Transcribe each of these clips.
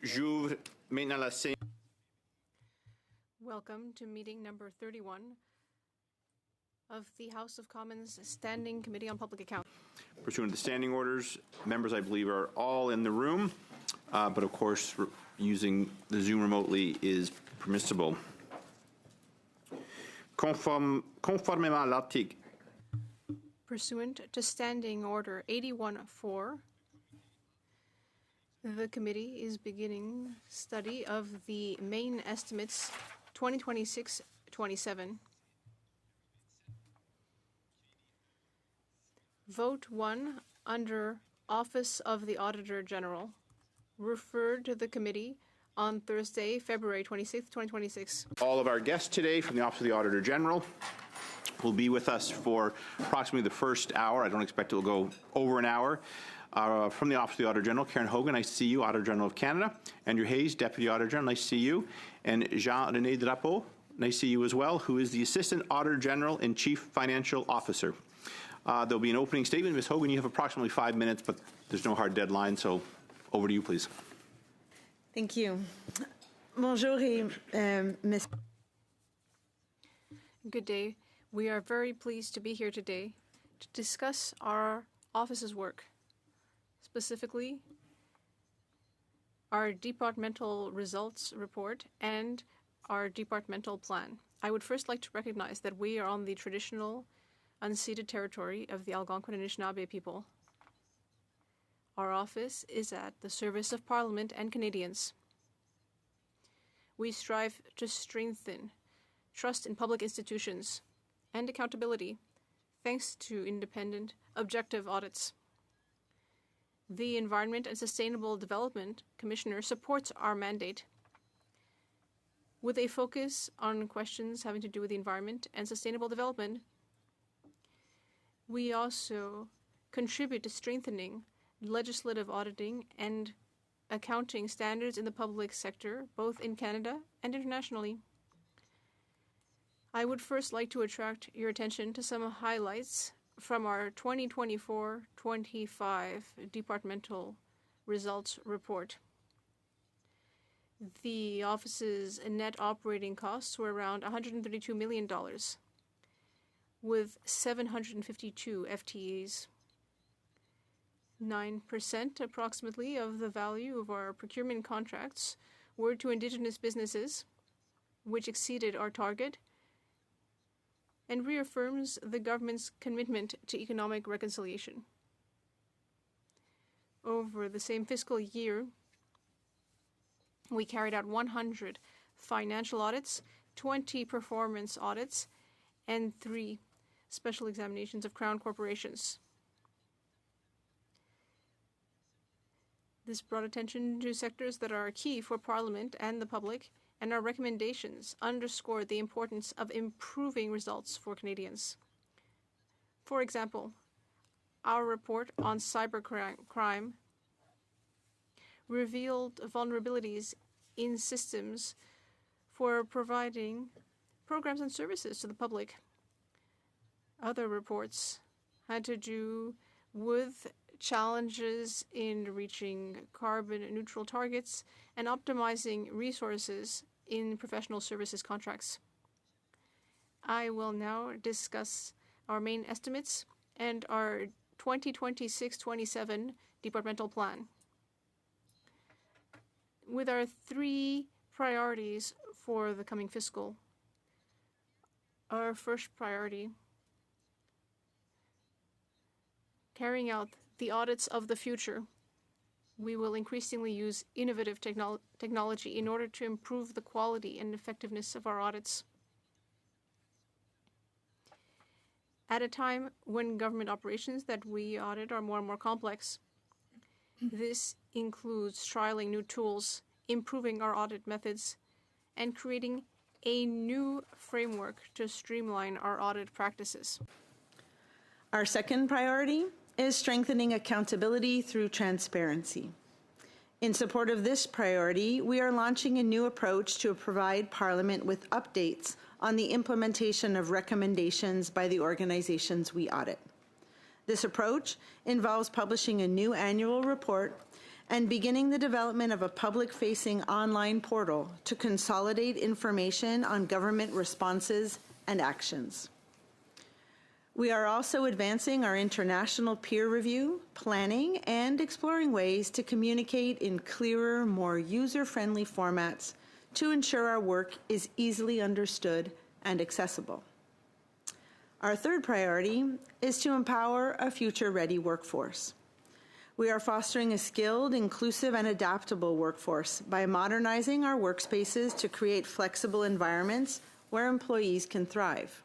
J'ouvre maintenant la séance. Welcome to meeting number 31 of the House of Commons Standing Committee on Public Accounts. Pursuant to the standing orders, members, I believe, are all in the room, but of course, using the Zoom remotely is permissible. Conformément à l'article. Pursuant to Standing Order 81.4, the committee is beginning study of the main estimates 2026-27. Vote 1 under Office of the Auditor General, referred to the committee on Thursday, February 26, 2026. All of our guests today from the Office of the Auditor General will be with us for approximately the first hour. I don't expect it will go over an hour. From the Office of the Auditor General, Karen Hogan, nice to see you, Auditor General of Canada. Andrew Hayes, Deputy Auditor General, nice to see you. And Jean-René Drapeau, nice to see you as well, who is the Assistant Auditor General and Chief Financial Officer. There'll be an opening statement. Ms. Hogan, you have approximately 5 minutes, but there's no hard deadline, so over to you, please. Thank you. Bonjour et Ms. Good day. We are very pleased to be here today to discuss our office's work, specifically our departmental results report and our departmental plan. I would first like to recognize that we are on the traditional unceded territory of the Algonquin and Anishinaabe people. Our office is at the service of Parliament and Canadians. We strive to strengthen trust in public institutions and accountability, thanks to independent, objective audits. The Environment and Sustainable Development Commissioner supports our mandate with a focus on questions having to do with the environment and sustainable development. We also contribute to strengthening legislative auditing and accounting standards in the public sector, both in Canada and internationally. I would first like to attract your attention to some highlights from our 2024-25 departmental results report. The office's net operating costs were around $132 million, with 752 FTEs. 9% approximately of the value of our procurement contracts were to Indigenous businesses, which exceeded our target and reaffirms the government's commitment to economic reconciliation. Over the same fiscal year, we carried out 100 financial audits, 20 performance audits, and 3 special examinations of Crown corporations. This brought attention to sectors that are key for Parliament and the public, and our recommendations underscored the importance of improving results for Canadians. For example, our report on cybercrime revealed vulnerabilities in systems for providing programs and services to the public. Other reports had to do with challenges in reaching carbon neutral targets and optimizing resources in professional services contracts. I will now discuss our main estimates and our 2026-27 departmental plan. With our 3 priorities for the coming fiscal, our first priority, carrying out the audits of the future. We will increasingly use innovative technology in order to improve the quality and effectiveness of our audits. At a time when government operations that we audit are more and more complex, this includes trialing new tools, improving our audit methods, and creating a new framework to streamline our audit practices. Our second priority is strengthening accountability through transparency. In support of this priority, we are launching a new approach to provide Parliament with updates on the implementation of recommendations by the organizations we audit. This approach involves publishing a new annual report and beginning the development of a public-facing online portal to consolidate information on government responses and actions. We are also advancing our international peer review, planning, and exploring ways to communicate in clearer, more user-friendly formats to ensure our work is easily understood and accessible. Our third priority is to empower a future-ready workforce. We are fostering a skilled, inclusive, and adaptable workforce by modernizing our workspaces to create flexible environments where employees can thrive.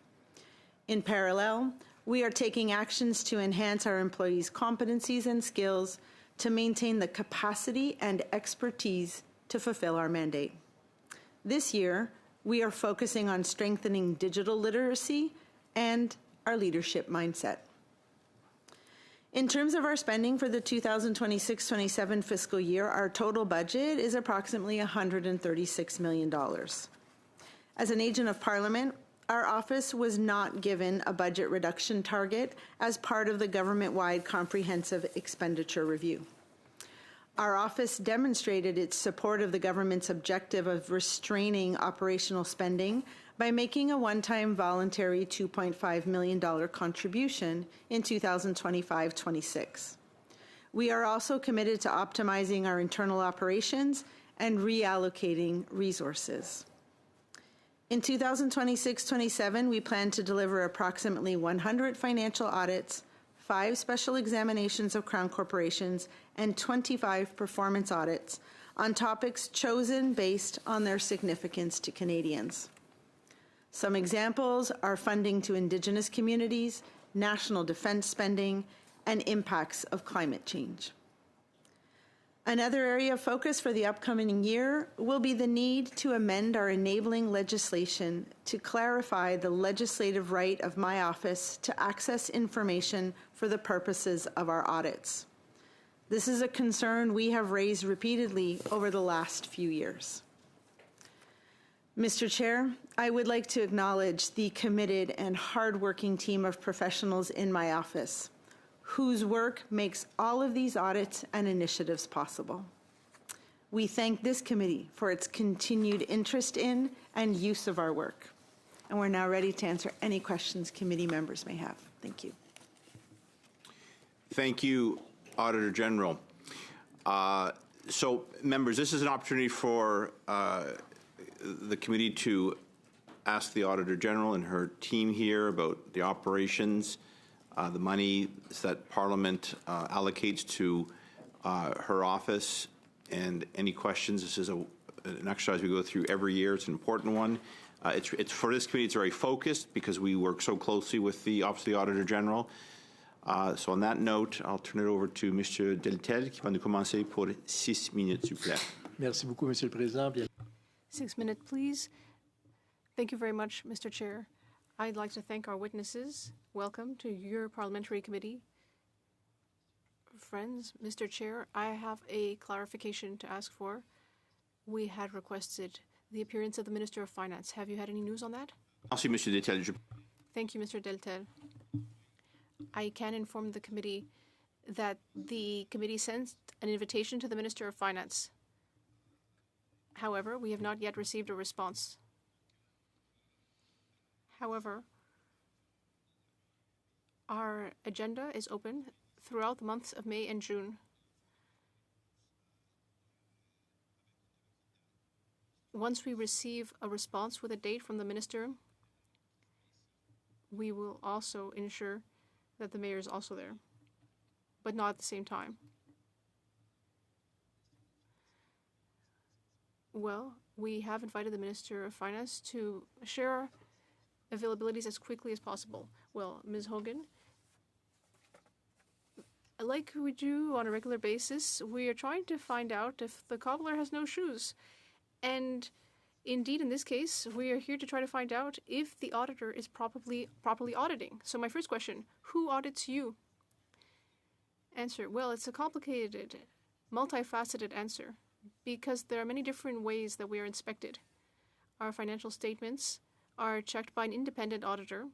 In parallel, we are taking actions to enhance our employees' competencies and skills to maintain the capacity and expertise to fulfill our mandate. This year, we are focusing on strengthening digital literacy and our leadership mindset. In terms of our spending for the 2026-27 fiscal year, our total budget is approximately $136 million. As an agent of Parliament, our office was not given a budget reduction target as part of the government-wide comprehensive expenditure review. Our office demonstrated its support of the government's objective of restraining operational spending by making a one-time voluntary $2.5 million contribution in 2025-26. We are also committed to optimizing our internal operations and reallocating resources. In 2026-27, we plan to deliver approximately 100 financial audits, 5 special examinations of Crown corporations, and 25 performance audits on topics chosen based on their significance to Canadians. Some examples are funding to Indigenous communities, national defense spending, and impacts of climate change. Another area of focus for the upcoming year will be the need to amend our enabling legislation to clarify the legislative right of my office to access information for the purposes of our audits. This is a concern we have raised repeatedly over the last few years. Mr. Chair, I would like to acknowledge the committed and hardworking team of professionals in my office, whose work makes all of these audits and initiatives possible. We thank this committee for its continued interest in and use of our work. And we're now ready to answer any questions committee members may have. Thank you. Thank you, Auditor General. So, members, this is an opportunity for the committee to ask the Auditor General and her team here about the operations, the money that Parliament allocates to her office, and any questions. This is an exercise we go through every year. It's an important one. It's for this committee, it's very focused because we work so closely with the Office of the Auditor General. So on that note, I'll turn it over to Mr. Deltel, qui va nous commencer pour 6 minutes, s'il vous plaît. Merci beaucoup, Monsieur le Président. 6 minutes, please. Thank you very much, Mr. Chair. I'd like to thank our witnesses. Welcome to your parliamentary committee. Friends, Mr. Chair, I have a clarification to ask for. We had requested the appearance of the Minister of Finance. Have you had any news on that? Merci, Monsieur Deltel. Thank you, Mr. Deltel. I can inform the committee that the committee sent an invitation to the Minister of Finance. However, we have not yet received a response. However, our agenda is open throughout the months of May and June. Once we receive a response with a date from the minister, we will also ensure that the mayor is also there, but not at the same time. Well, we have invited the Minister of Finance to share availabilities as quickly as possible. Well, Ms. Hogan, like we do on a regular basis, we are trying to find out if the cobbler has no shoes. And indeed, in this case, we are here to try to find out if the auditor is properly auditing. So my first question, who audits you? Answer, well, it's a complicated, multifaceted answer because there are many different ways that we are inspected. Our financial statements are checked by an independent auditor.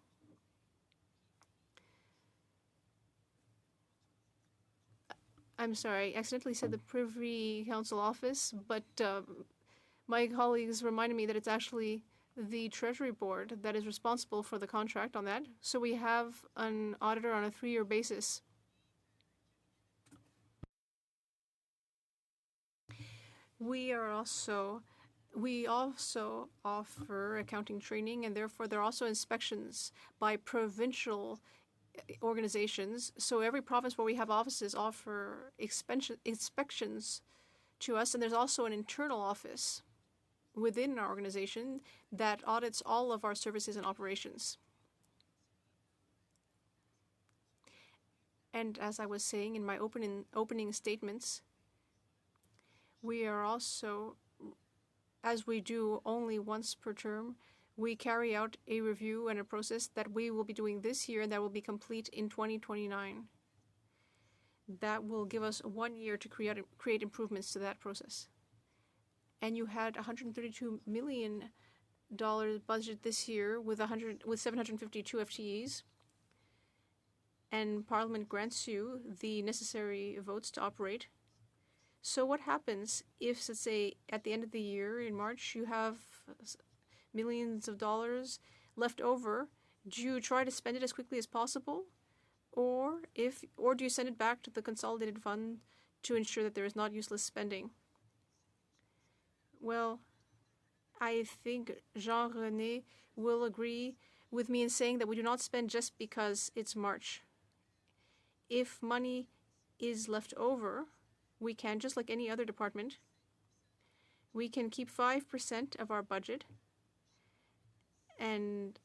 I'm sorry, I accidentally said the Privy Council office, but my colleagues reminded me that it's actually the Treasury Board that is responsible for the contract on that. So we have an auditor on a 3-year basis. We also offer accounting training, and therefore there are also inspections by provincial organizations. So every province where we have offices offer inspections to us, and there's also an internal office within our organization that audits all of our services and operations. And as I was saying in my opening statements, we are also, as we do only once per term, we carry out a review and a process that we will be doing this year and that will be complete in 2029. That will give us 1 year to create improvements to that process. And you had $132 million budget this year with 752 FTEs. And Parliament grants you the necessary votes to operate. So what happens if, let's say, at the end of the year in March, you have millions of dollars left over? Do you try to spend it as quickly as possible? Or do you send it back to the consolidated fund to ensure that there is not useless spending? Well, I think Jean-René will agree with me in saying that we do not spend just because it's March. If money is left over, we can, just like any other department, we can keep 5% of our budget and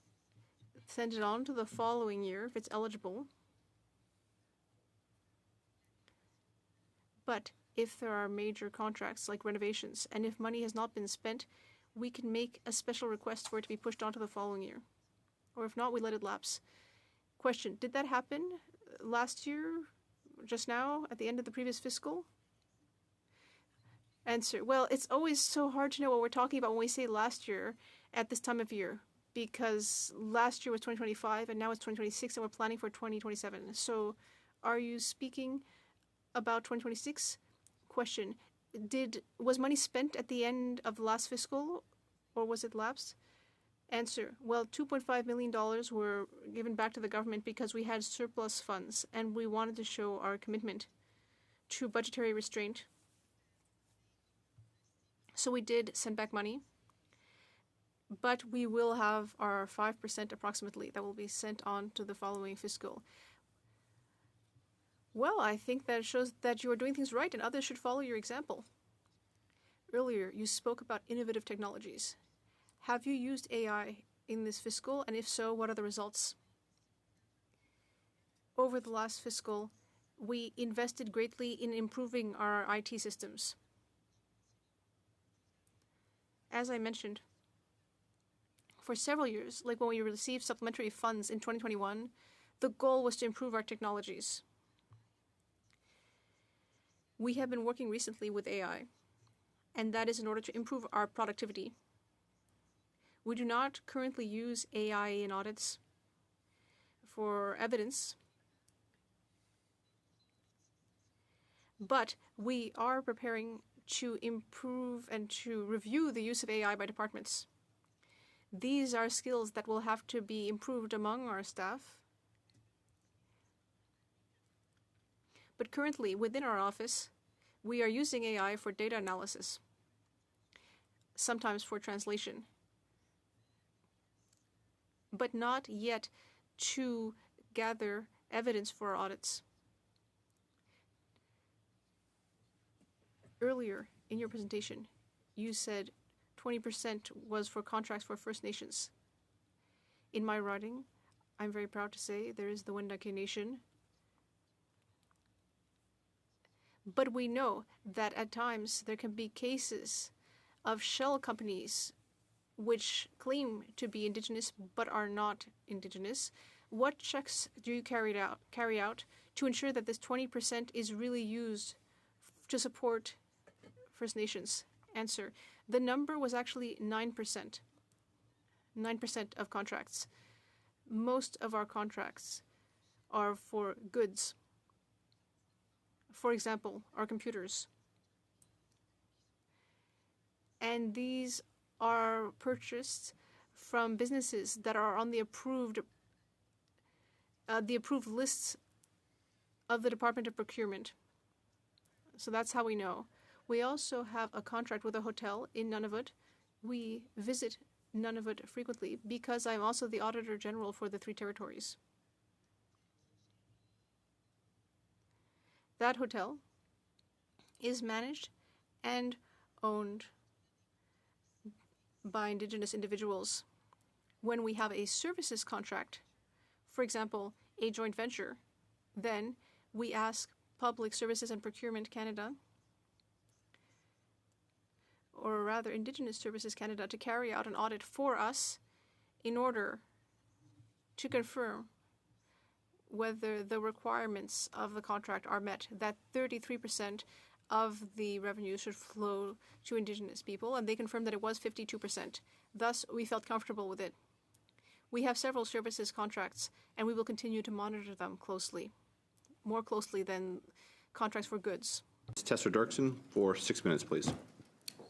send it on to the following year if it's eligible. But if there are major contracts like renovations, and if money has not been spent, we can make a special request for it to be pushed on to the following year. Or if not, we let it lapse. Question, did that happen last year, just now, at the end of the previous fiscal? Answer, well, it's always so hard to know what we're talking about when we say last year at this time of year, because last year was 2025 and now it's 2026 and we're planning for 2027. So are you speaking about 2026? Question, was money spent at the end of the last fiscal or was it lapsed? Answer, well, $2.5 million were given back to the government because we had surplus funds and we wanted to show our commitment to budgetary restraint. So we did send back money, but we will have our 5% approximately that will be sent on to the following fiscal. Well, I think that shows that you are doing things right and others should follow your example. Earlier, you spoke about innovative technologies. Have you used AI in this fiscal, and if so, what are the results? Over the last fiscal, we invested greatly in improving our IT systems. As I mentioned, for several years, like when we received supplementary funds in 2021, the goal was to improve our technologies. We have been working recently with AI, and that is in order to improve our productivity. We do not currently use AI in audits for evidence, but we are preparing to improve and to review the use of AI by departments. These are skills that will have to be improved among our staff. But currently, within our office, we are using AI for data analysis, sometimes for translation, but not yet to gather evidence for our audits. Earlier in your presentation, you said 20% was for contracts for First Nations. In my writing, I'm very proud to say there is the Wendake Nation. But we know that at times there can be cases of shell companies which claim to be Indigenous but are not Indigenous. What checks do you carry out to ensure that this 20% is really used to support First Nations? Answer, the number was actually 9%. 9% of contracts. Most of our contracts are for goods, For example, our computers. And these are purchased from businesses that are on the approved lists of the Department of Procurement. So that's how we know. We also have a contract with a hotel in Nunavut. We visit Nunavut frequently because I'm also the Auditor General for the 3 territories. That hotel is managed and owned by Indigenous individuals. When we have a services contract, for example, a joint venture, then we ask Public Services and Procurement Canada, or rather Indigenous Services Canada, to carry out an audit for us in order to confirm whether the requirements of the contract are met, that 33% of the revenue should flow to Indigenous people, and they confirmed that it was 52%. Thus, we felt comfortable with it. We have several services contracts, and we will continue to monitor them closely, more closely than contracts for goods. Tessa Dirksen for 6 minutes, please.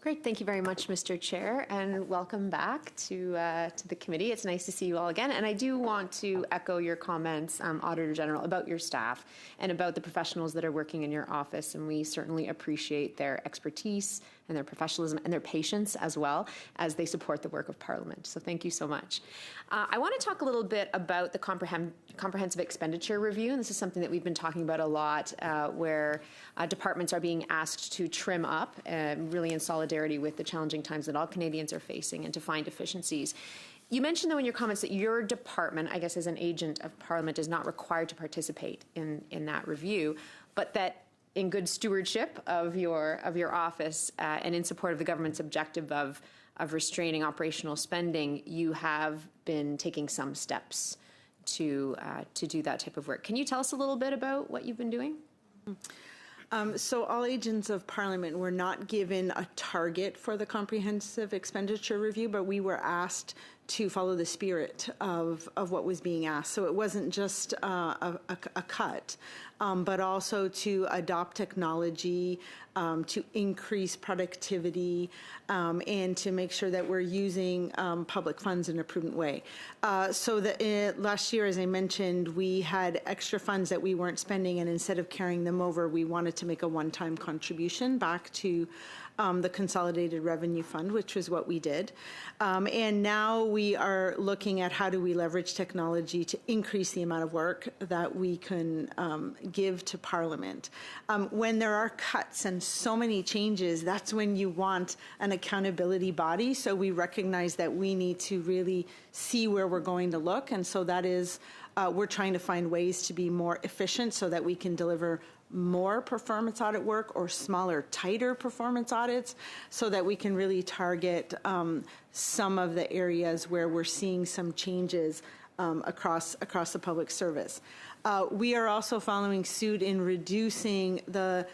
Great. Thank you very much, Mr. Chair, and welcome back to the committee. It's nice to see you all again. And I do want to echo your comments, Auditor General, about your staff and about the professionals that are working in your office. And we certainly appreciate their expertise and their professionalism and their patience as well as they support the work of Parliament. So thank you so much. I want to talk a little bit about the comprehensive expenditure review. And this is something that we've been talking about a lot, where departments are being asked to trim up, really in solidarity with the challenging times that all Canadians are facing, and to find efficiencies. You mentioned, though, in your comments that your department, I guess as an agent of Parliament, is not required to participate in that review, but that in good stewardship of your office and in support of the government's objective of restraining operational spending, you have been taking some steps to do that type of work. Can you tell us a little bit about what you've been doing? So all agents of Parliament were not given a target for the comprehensive expenditure review, but we were asked to follow the spirit of what was being asked. So it wasn't just a cut, but also to adopt technology, to increase productivity, and to make sure that we're using public funds in a prudent way. So last year, as I mentioned, we had extra funds that we weren't spending, and instead of carrying them over, we wanted to make a one-time contribution back to the Consolidated Revenue Fund, which was what we did. And now we are looking at how do we leverage technology to increase the amount of work that we can give to Parliament. When there are cuts and so many changes, that's when you want an accountability body. So we recognize that we need to really see where we're going to look. And so that is, we're trying to find ways to be more efficient so that we can deliver more performance audit work or smaller, tighter performance audits so that we can really target some of the areas where we're seeing some changes across the public service. We are also following suit in reducing the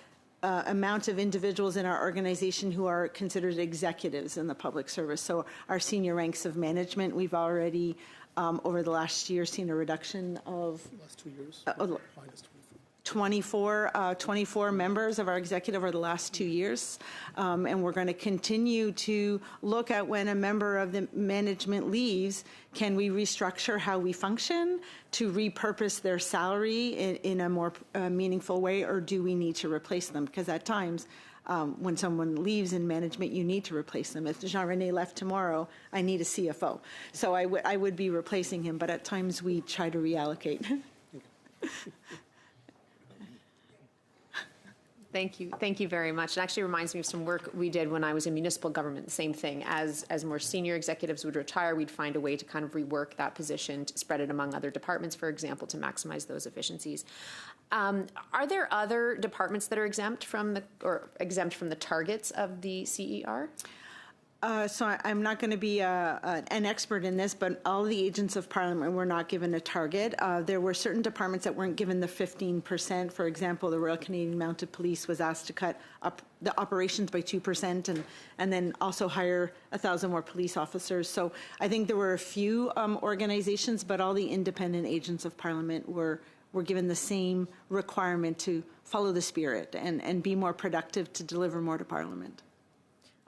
amount of individuals in our organization who are considered executives in the public service. So our senior ranks of management, we've already, over the last year, seen a reduction of last 2 years. 24 members of our executive over the last 2 years. And we're going to continue to look at when a member of the management leaves, can we restructure how we function to repurpose their salary in a more meaningful way, or do we need to replace them? Because at times, when someone leaves in management, you need to replace them. If Jean-René left tomorrow, I need a CFO. So I would be replacing him, but at times we try to reallocate. Thank you. Thank you very much. It actually reminds me of some work we did when I was in municipal government. The same thing. As more senior executives would retire, we'd find a way to kind of rework that position, to spread it among other departments, for example, to maximize those efficiencies. Are there other departments that are exempt from the targets of the CER? So I'm not going to be an expert in this, but all the agents of Parliament were not given a target. There were certain departments that weren't given the 15%. For example, the Royal Canadian Mounted Police was asked to cut up the operations by 2% and then also hire 1,000 more police officers. So I think there were a few organizations, but all the independent agents of Parliament were we're given the same requirement to follow the spirit and be more productive to deliver more to Parliament.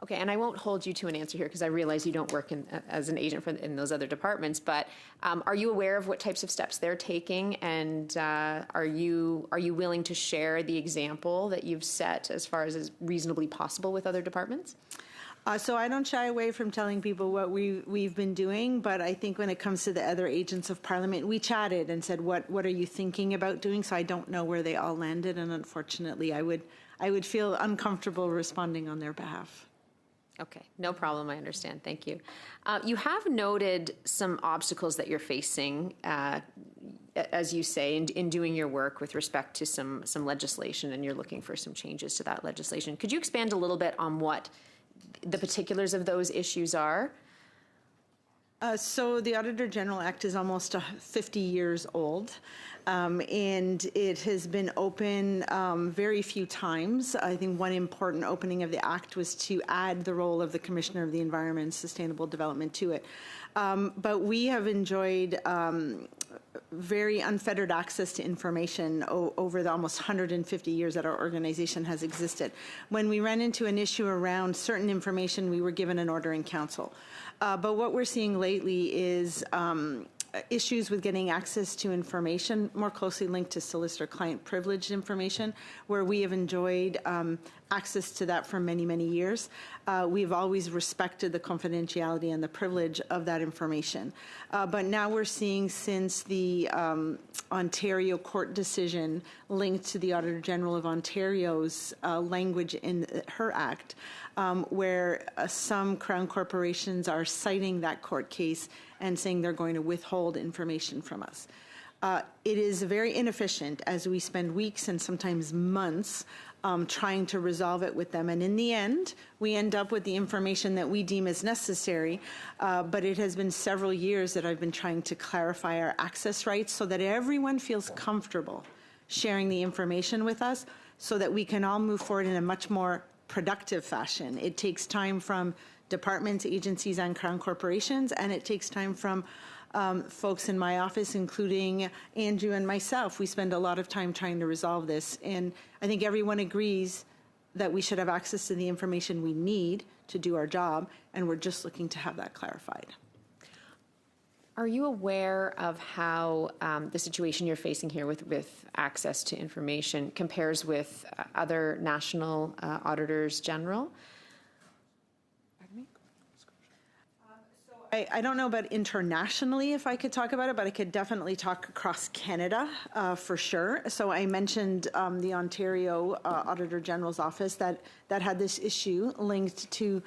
Okay, and I won't hold you to an answer here because I realize you don't work as an agent in those other departments, but are you aware of what types of steps they're taking, and are you willing to share the example that you've set as far as is reasonably possible with other departments? So I don't shy away from telling people what we've been doing, but I think when it comes to the other agents of Parliament, we chatted and said, what are you thinking about doing? So I don't know where they all landed, and unfortunately I would feel uncomfortable responding on their behalf. Okay, no problem. I understand. Thank you. You have noted some obstacles that you're facing, as you say, in doing your work with respect to some legislation, and you're looking for some changes to that legislation. Could you expand a little bit on what the particulars of those issues are? So the Auditor General Act is almost 50 years old, and it has been open very few times. I think one important opening of the Act was to add the role of the Commissioner of the Environment and Sustainable Development to it. But we have enjoyed very unfettered access to information over the almost 150 years that our organization has existed. When we ran into an issue around certain information, we were given an order in council. But what we're seeing lately is issues with getting access to information more closely linked to solicitor-client privileged information, where we have enjoyed access to that for many, many years. We've always respected the confidentiality and the privilege of that information. But now we're seeing, since the Ontario court decision linked to the Auditor General of Ontario's language in her act, where some Crown corporations are citing that court case and saying they're going to withhold information from us. It is very inefficient, as we spend weeks and sometimes months trying to resolve it with them. And in the end, we end up with the information that we deem as necessary. But it has been several years that I've been trying to clarify our access rights so that everyone feels comfortable sharing the information with us, so that we can all move forward in a much more productive fashion. It takes time from departments, agencies, and Crown corporations, and it takes time from folks in my office, including Andrew and myself. We spend a lot of time trying to resolve this, and I think everyone agrees that we should have access to the information we need to do our job, and we're just looking to have that clarified. Are you aware of how the situation you're facing here with access to information compares with other national auditors general? I don't know about internationally, if I could talk about it, but I could definitely talk across Canada for sure. So I mentioned the Ontario Auditor General's office that had this issue linked to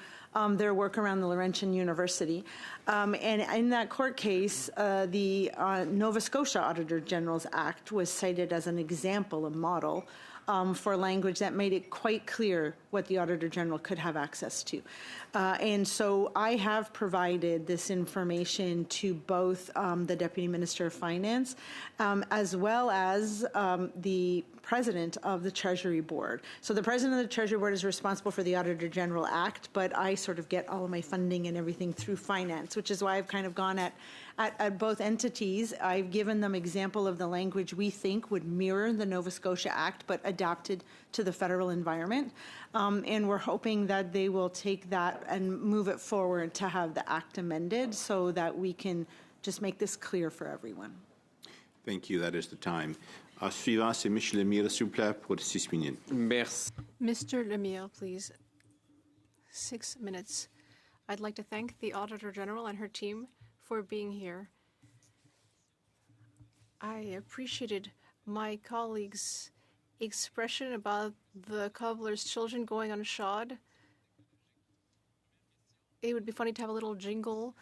their work around the Laurentian University. And in that court case, the Nova Scotia Auditor General's Act was cited as an example, a model, for language that made it quite clear what the Auditor General could have access to. And so I have provided this information to both the Deputy Minister of Finance as well as the President of the Treasury Board. So the President of the Treasury Board is responsible for the Auditor General Act, but I sort of get all of my funding and everything through finance, which is why I've kind of gone at both entities. I've given them example of the language we think would mirror the Nova Scotia Act, but adapted to the federal environment. And we're hoping that they will take that and move it forward to have the Act amended so that we can just make this clear for everyone. Thank you. That is the time. Suivant, c'est Michel Lemire, s'il vous plaît, pour 6 minutes. Merci. Mr. Lemire, please. 6 minutes. I'd like to thank the Auditor General and her team for being here. I appreciated my colleague's expression about the cobbler's children going unshod. It would be funny to have a little jingle,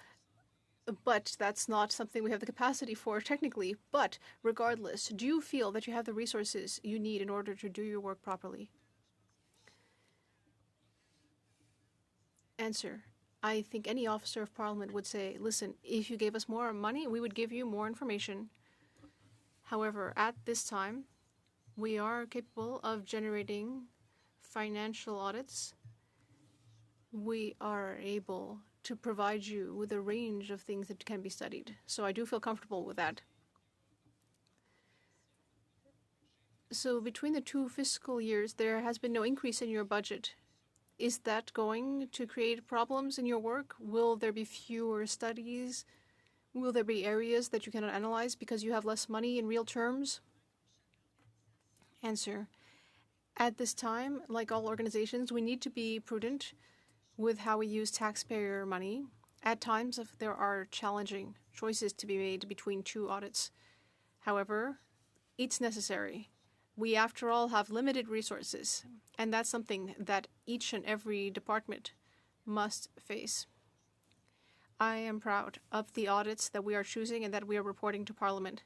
but that's not something we have the capacity for technically. But regardless, do you feel that you have the resources you need in order to do your work properly? Answer. I think any officer of Parliament would say, listen, if you gave us more money, we would give you more information. However, at this time, we are capable of generating financial audits. We are able to provide you with a range of things that can be studied. So I do feel comfortable with that. So between the 2 fiscal years, there has been no increase in your budget. Is that going to create problems in your work? Will there be fewer studies? Will there be areas that you cannot analyze because you have less money in real terms? Answer. At this time, like all organizations, we need to be prudent with how we use taxpayer money. At times, if there are challenging choices to be made between 2 audits. However, it's necessary. We, after all, have limited resources, and that's something that each and every department must face. I am proud of the audits that we are choosing and that we are reporting to Parliament.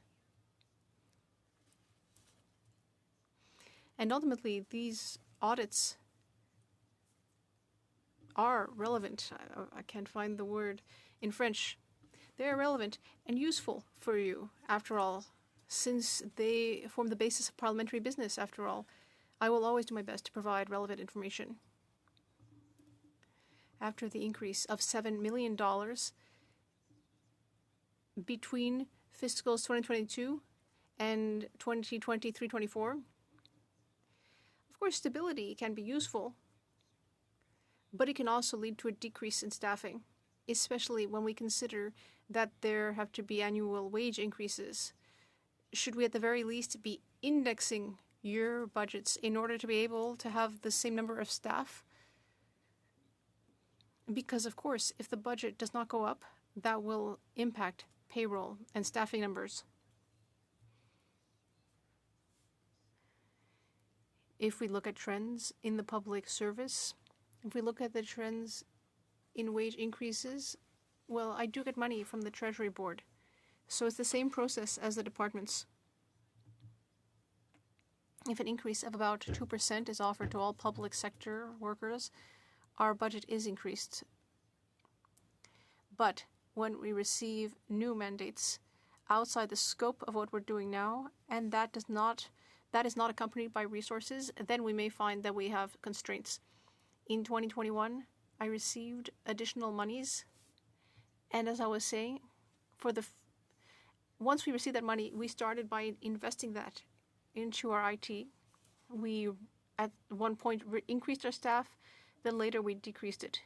And ultimately, these audits are relevant. I can't find the word in French. They are relevant and useful for you, after all, since they form the basis of parliamentary business, after all. I will always do my best to provide relevant information. After the increase of $7 million between fiscals 2022 and 2023-24, of course, stability can be useful, but it can also lead to a decrease in staffing, especially when we consider that there have to be annual wage increases. Should we at the very least be indexing your budgets in order to be able to have the same number of staff? Because, of course, if the budget does not go up, that will impact payroll and staffing numbers. If we look at trends in the public service, if we look at the trends in wage increases, well, I do get money from the Treasury Board. So it's the same process as the departments. If an increase of about 2% is offered to all public sector workers, our budget is increased. But when we receive new mandates outside the scope of what we're doing now, and that is not accompanied by resources, then we may find that we have constraints. In 2021, I received additional monies, and as I was saying, once we received that money, we started by investing that into our IT. We, at one point, increased our staff, then later we decreased it.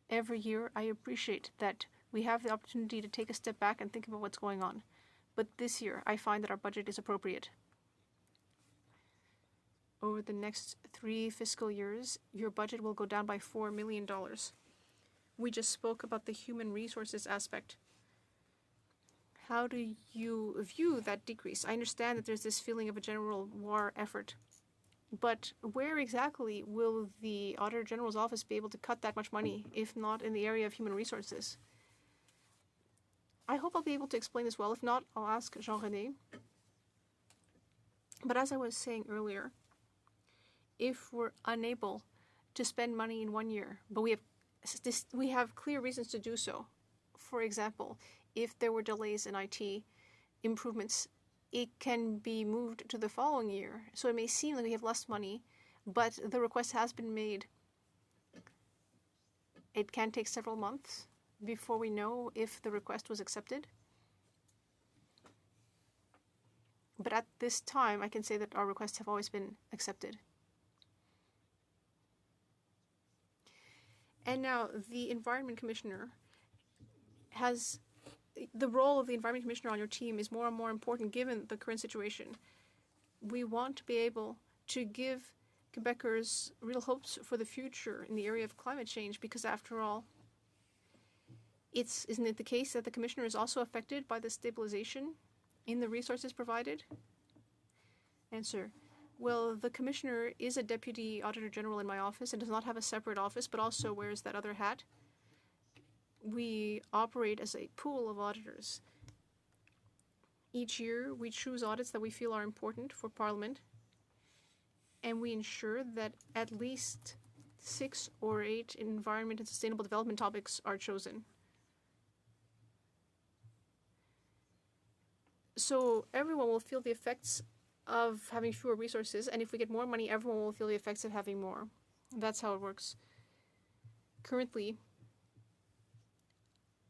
Every year, I appreciate that we have the opportunity to take a step back and think about what's going on. But this year, I find that our budget is appropriate. Over the next 3 fiscal years, your budget will go down by $4 million. We just spoke about the human resources aspect. How do you view that decrease? I understand that there's this feeling of a general war effort. But where exactly will the Auditor General's office be able to cut that much money, if not in the area of human resources? I hope I'll be able to explain this well. If not, I'll ask Jean-René. But as I was saying earlier, if we're unable to spend money in 1 year, but we have clear reasons to do so. For example, if there were delays in IT improvements, it can be moved to the following year. So it may seem like we have less money, but the request has been made. It can take several months before we know if the request was accepted. But at this time, I can say that our requests have always been accepted. And now the Environment Commissioner the role of the Environment Commissioner on your team is more and more important given the current situation. We want to be able to give Quebecers real hopes for the future in the area of climate change because, after all, isn't it the case that the Commissioner is also affected by the stabilization in the resources provided? Answer. Well, the Commissioner is a Deputy Auditor General in my office and does not have a separate office, but also wears that other hat. We operate as a pool of auditors. Each year, we choose audits that we feel are important for Parliament, and we ensure that at least 6 or 8 environment and sustainable development topics are chosen. So everyone will feel the effects of having fewer resources, and if we get more money, everyone will feel the effects of having more. That's how it works. Currently,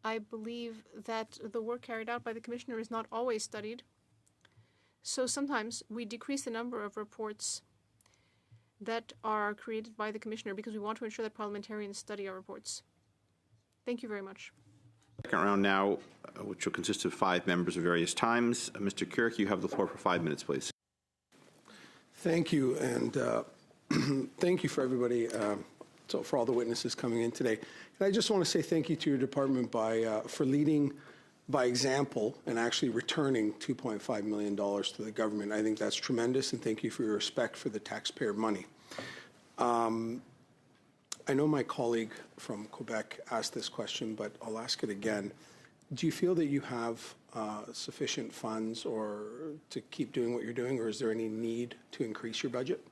I believe that the work carried out by the Commissioner is not always studied. So sometimes we decrease the number of reports that are created by the Commissioner because we want to ensure that parliamentarians study our reports. Thank you very much. Second round now, which will consist of 5 members of various times. Mr. Kirk, you have the floor for 5 minutes, please. Thank you, and thank you for everybody, so for all the witnesses coming in today. And I just want to say thank you to your department for leading by example and actually returning $2.5 million to the government. I think that's tremendous, and thank you for your respect for the taxpayer money. I know my colleague from Quebec asked this question, but I'll ask it again. Do you feel that you have sufficient funds or to keep doing what you're doing, or is there any need to increase your budget?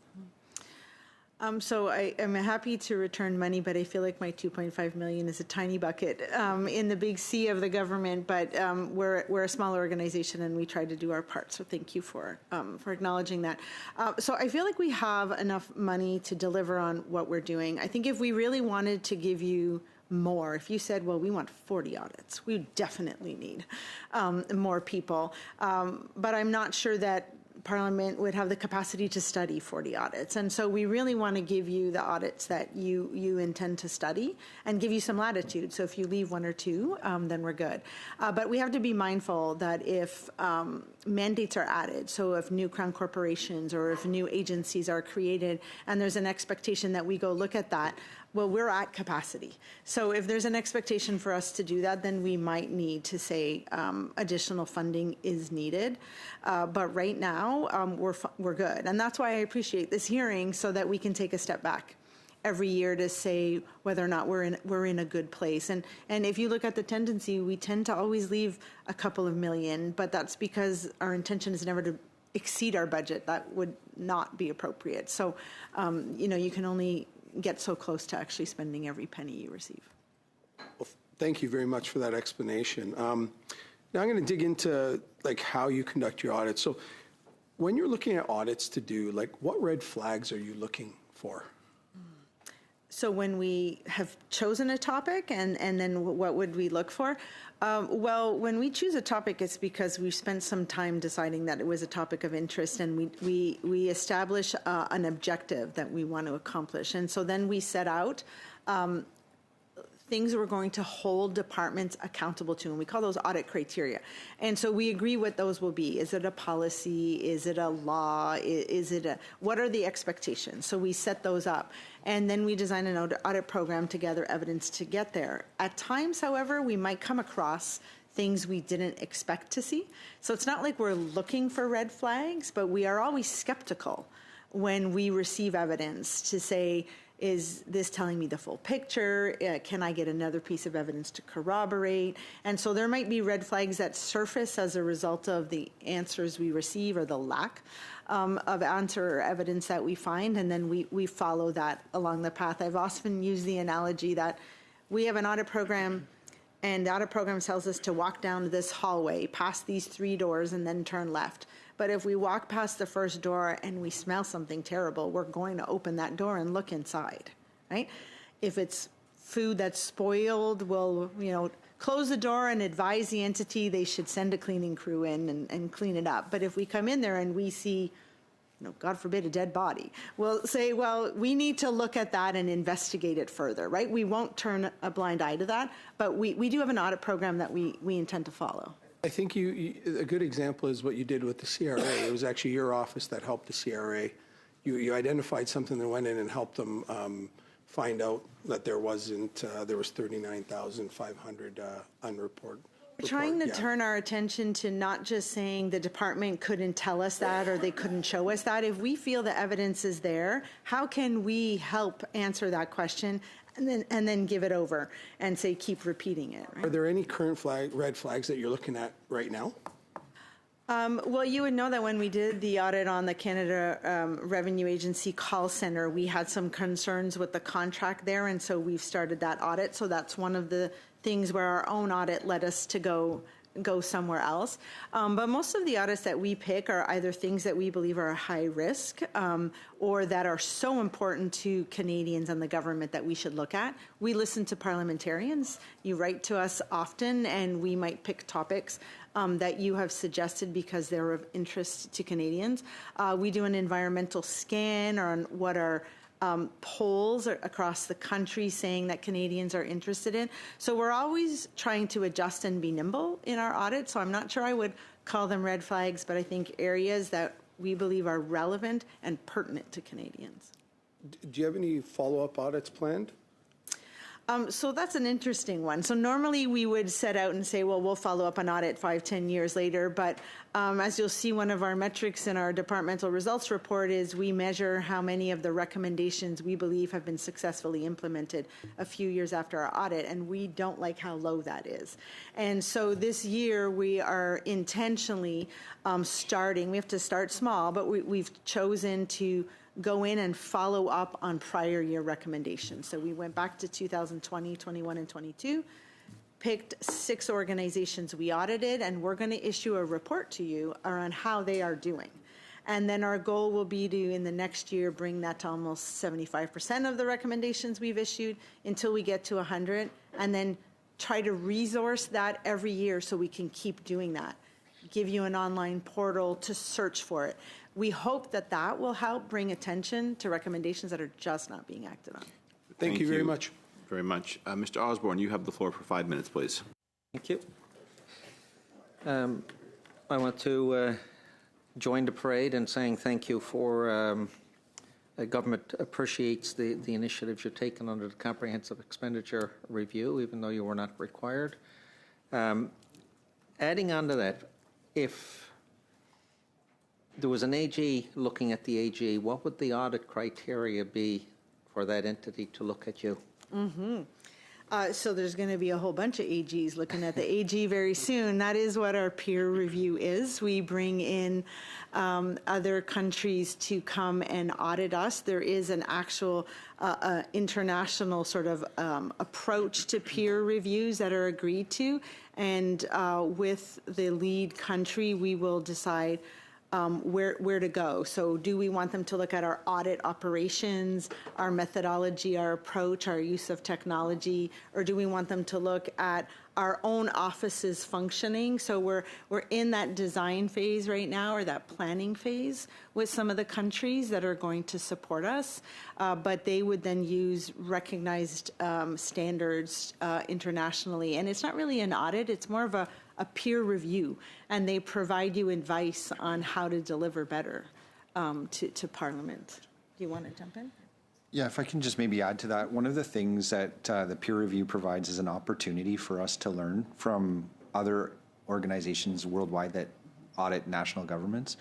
So I am happy to return money, but I feel like my $2.5 million is a tiny bucket in the big sea of the government. But we're a small organization, and we try to do our part. So thank you for acknowledging that. So I feel like we have enough money to deliver on what we're doing. I think if we really wanted to give you more, if you said, well, we want 40 audits, we definitely need more people. But I'm not sure that Parliament would have the capacity to study 40 audits. And so we really want to give you the audits that you intend to study and give you some latitude. So if you leave 1 or 2, then we're good. But we have to be mindful that if mandates are added, so if new Crown corporations or if new agencies are created and there's an expectation that we go look at that, well, we're at capacity. So if there's an expectation for us to do that, then we might need to say additional funding is needed. But right now, we're good. And that's why I appreciate this hearing, so that we can take a step back every year to say whether or not we're in a good place. And if you look at the tendency, we tend to always leave a couple of million, but that's because our intention is never to exceed our budget. That would not be appropriate. So, you can only get so close to actually spending every penny you receive. Well, thank you very much for that explanation. Now I'm going to dig into how you conduct your audits. So when you're looking at audits to do, what red flags are you looking for? So when we have chosen a topic, and then what would we look for? Well, when we choose a topic, it's because we spent some time deciding that it was a topic of interest, and we establish an objective that we want to accomplish. And so then we set out things we're going to hold departments accountable to, and we call those audit criteria. And so we agree what those will be. Is it a policy? Is it a law? What are the expectations? So we set those up. And then we design an audit program to gather evidence to get there. At times, however, we might come across things we didn't expect to see. So it's not like we're looking for red flags, but we are always skeptical when we receive evidence to say, is this telling me the full picture? Can I get another piece of evidence to corroborate? And so there might be red flags that surface as a result of the answers we receive or the lack of answer or evidence that we find, and then we follow that along the path. I've often used the analogy that we have an audit program, and the audit program tells us to walk down this hallway, past these 3 doors, and then turn left. But if we walk past the first door and we smell something terrible, we're going to open that door and look inside, right? If it's food that's spoiled, we'll, close the door and advise the entity they should send a cleaning crew in and clean it up. But if we come in there and we see, God forbid, a dead body, we'll say, well, we need to look at that and investigate it further, right? We won't turn a blind eye to that, but we do have an audit program that we intend to follow. I think a good example is what you did with the CRA. It was actually your office that helped the CRA. You identified something that went in and helped them find out that there was 39,500 unreported. We're trying to turn our attention to not just saying the department couldn't tell us that or they couldn't show us that. If we feel the evidence is there, how can we help answer that question and then give it over and say keep repeating it? Right? Are there any current red flags that you're looking at right now? Well, you would know that when we did the audit on the Canada Revenue Agency call center, we had some concerns with the contract there, and so we've started that audit. So that's one of the things where our own audit led us to go go somewhere else. But most of the audits that we pick are either things that we believe are high risk or that are so important to Canadians and the government that we should look at. We listen to parliamentarians. You write to us often, and we might pick topics that you have suggested because they're of interest to Canadians. We do an environmental scan on what are polls across the country saying that Canadians are interested in. So we're always trying to adjust and be nimble in our audit. So I'm not sure I would call them red flags, but I think areas that we believe are relevant and pertinent to Canadians. Do you have any follow-up audits planned? So that's an interesting one. So normally we would set out and say, well, we'll follow up an audit 5-10 years later. But as you'll see, one of our metrics in our departmental results report is we measure how many of the recommendations we believe have been successfully implemented a few years after our audit. And we don't like how low that is. And so this year we are intentionally starting. We have to start small, but we've chosen to go in and follow up on prior year recommendations. So we went back to 2020, 21, and 22, picked 6 organizations we audited, and we're going to issue a report to you around how they are doing. And then our goal will be to, in the next year, bring that to almost 75% of the recommendations we've issued until we get to 100, and then try to resource that every year so we can keep doing that. Give you an online portal to search for it. We hope that that will help bring attention to recommendations that are just not being acted on. Thank you very much. Very much. Mr. Osborne, you have the floor for 5 minutes, please. Thank you. I want to join the parade in saying thank you for the government appreciates the initiatives you've taken under the Comprehensive Expenditure Review, even though you were not required. Adding on to that, if there was an AG looking at the AG, what would the audit criteria be for that entity to look at you? So there's going to be a whole bunch of AGs looking at the AG very soon. That is what our peer review is. We bring in other countries to come and audit us. There is an actual international sort of approach to peer reviews that are agreed to. And with the lead country, we will decide where to go. So do we want them to look at our audit operations, our methodology, our approach, our use of technology, or do we want them to look at our own offices functioning? So we're in that design phase right now, or that planning phase with some of the countries that are going to support us, but they would then use recognized standards internationally. And it's not really an audit, it's more of a peer review, and they provide you advice on how to deliver better to Parliament. Do you want to jump in? Yeah, if I can just maybe add to that, one of the things that the peer review provides is an opportunity for us to learn from other organizations worldwide that audit national governments.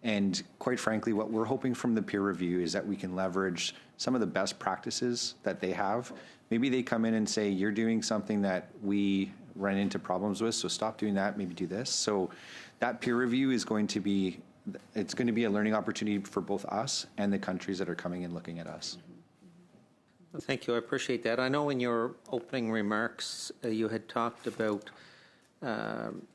And quite frankly, what we're hoping from the peer review is that we can leverage some of the best practices that they have. Maybe they come in and say, you're doing something that we run into problems with, so stop doing that, maybe do this. So that peer review is going to be, it's going to be a learning opportunity for both us and the countries that are coming and looking at us. Thank you. I appreciate that. I know in your opening remarks you had talked about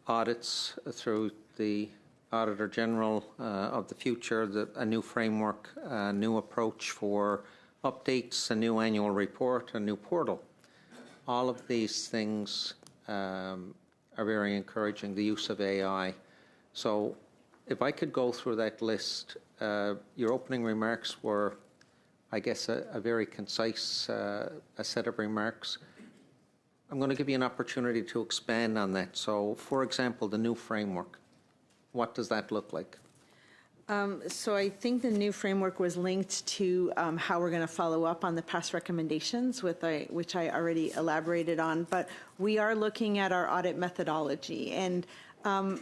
audits through the Auditor General of the future, a new framework, a new approach for updates, a new annual report, a new portal. All of these things are very encouraging, the use of AI. So if I could go through that list, your opening remarks were, I guess, a very concise a set of remarks. I'm going to give you an opportunity to expand on that. So, for example, the new framework, what does that look like? So I think the new framework was linked to how we're going to follow up on the past recommendations, which I already elaborated on. But we are looking at our audit methodology, and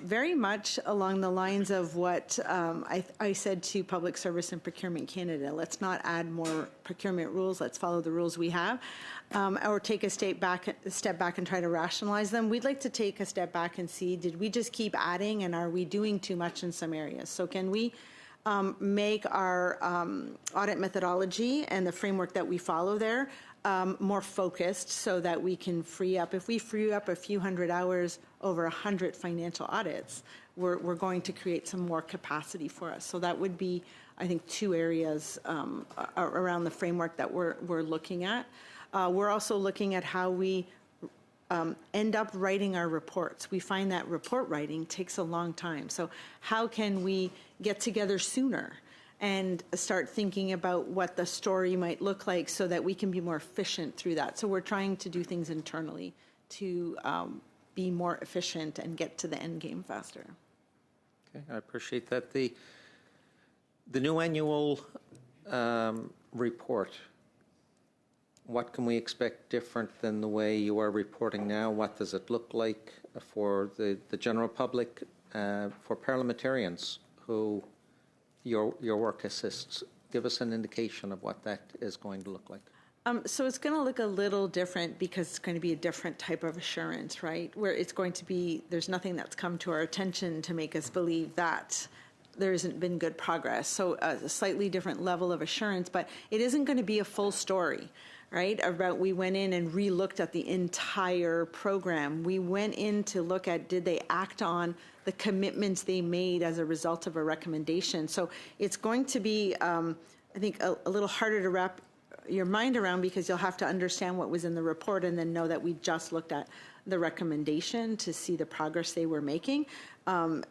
very much along the lines of what I said to Public Service and Procurement Canada. Let's not add more procurement rules. Let's follow the rules we have, or take a step back and try to rationalize them. We'd like to take a step back and see, did we just keep adding, and are we doing too much in some areas? So can we make our audit methodology and the framework that we follow there more focused so that we can free up. If we free up a few hundred hours over 100 financial audits, we're going to create some more capacity for us. So that would be, I think, two areas around the framework that we're looking at. We're also looking at how we end up writing our reports. We find that report writing takes a long time. So how can we get together sooner and start thinking about what the story might look like so that we can be more efficient through that? So we're trying to do things internally to be more efficient and get to the end game faster. Okay, I appreciate that. The new annual report, what can we expect different than the way you are reporting now? What does it look like for the general public, for parliamentarians who your work assists? Give us an indication of what that is going to look like. So it's going to look a little different because it's going to be a different type of assurance, right? Where it's going to be, there's nothing that's come to our attention to make us believe that there hasn't been good progress. So a slightly different level of assurance, but it isn't going to be a full story, right? About we went in and re-looked at the entire program. We went in to look at, did they act on the commitments they made as a result of a recommendation? So it's going to be, I think, a little harder to wrap your mind around because you'll have to understand what was in the report and then know that we just looked at the recommendation to see the progress they were making.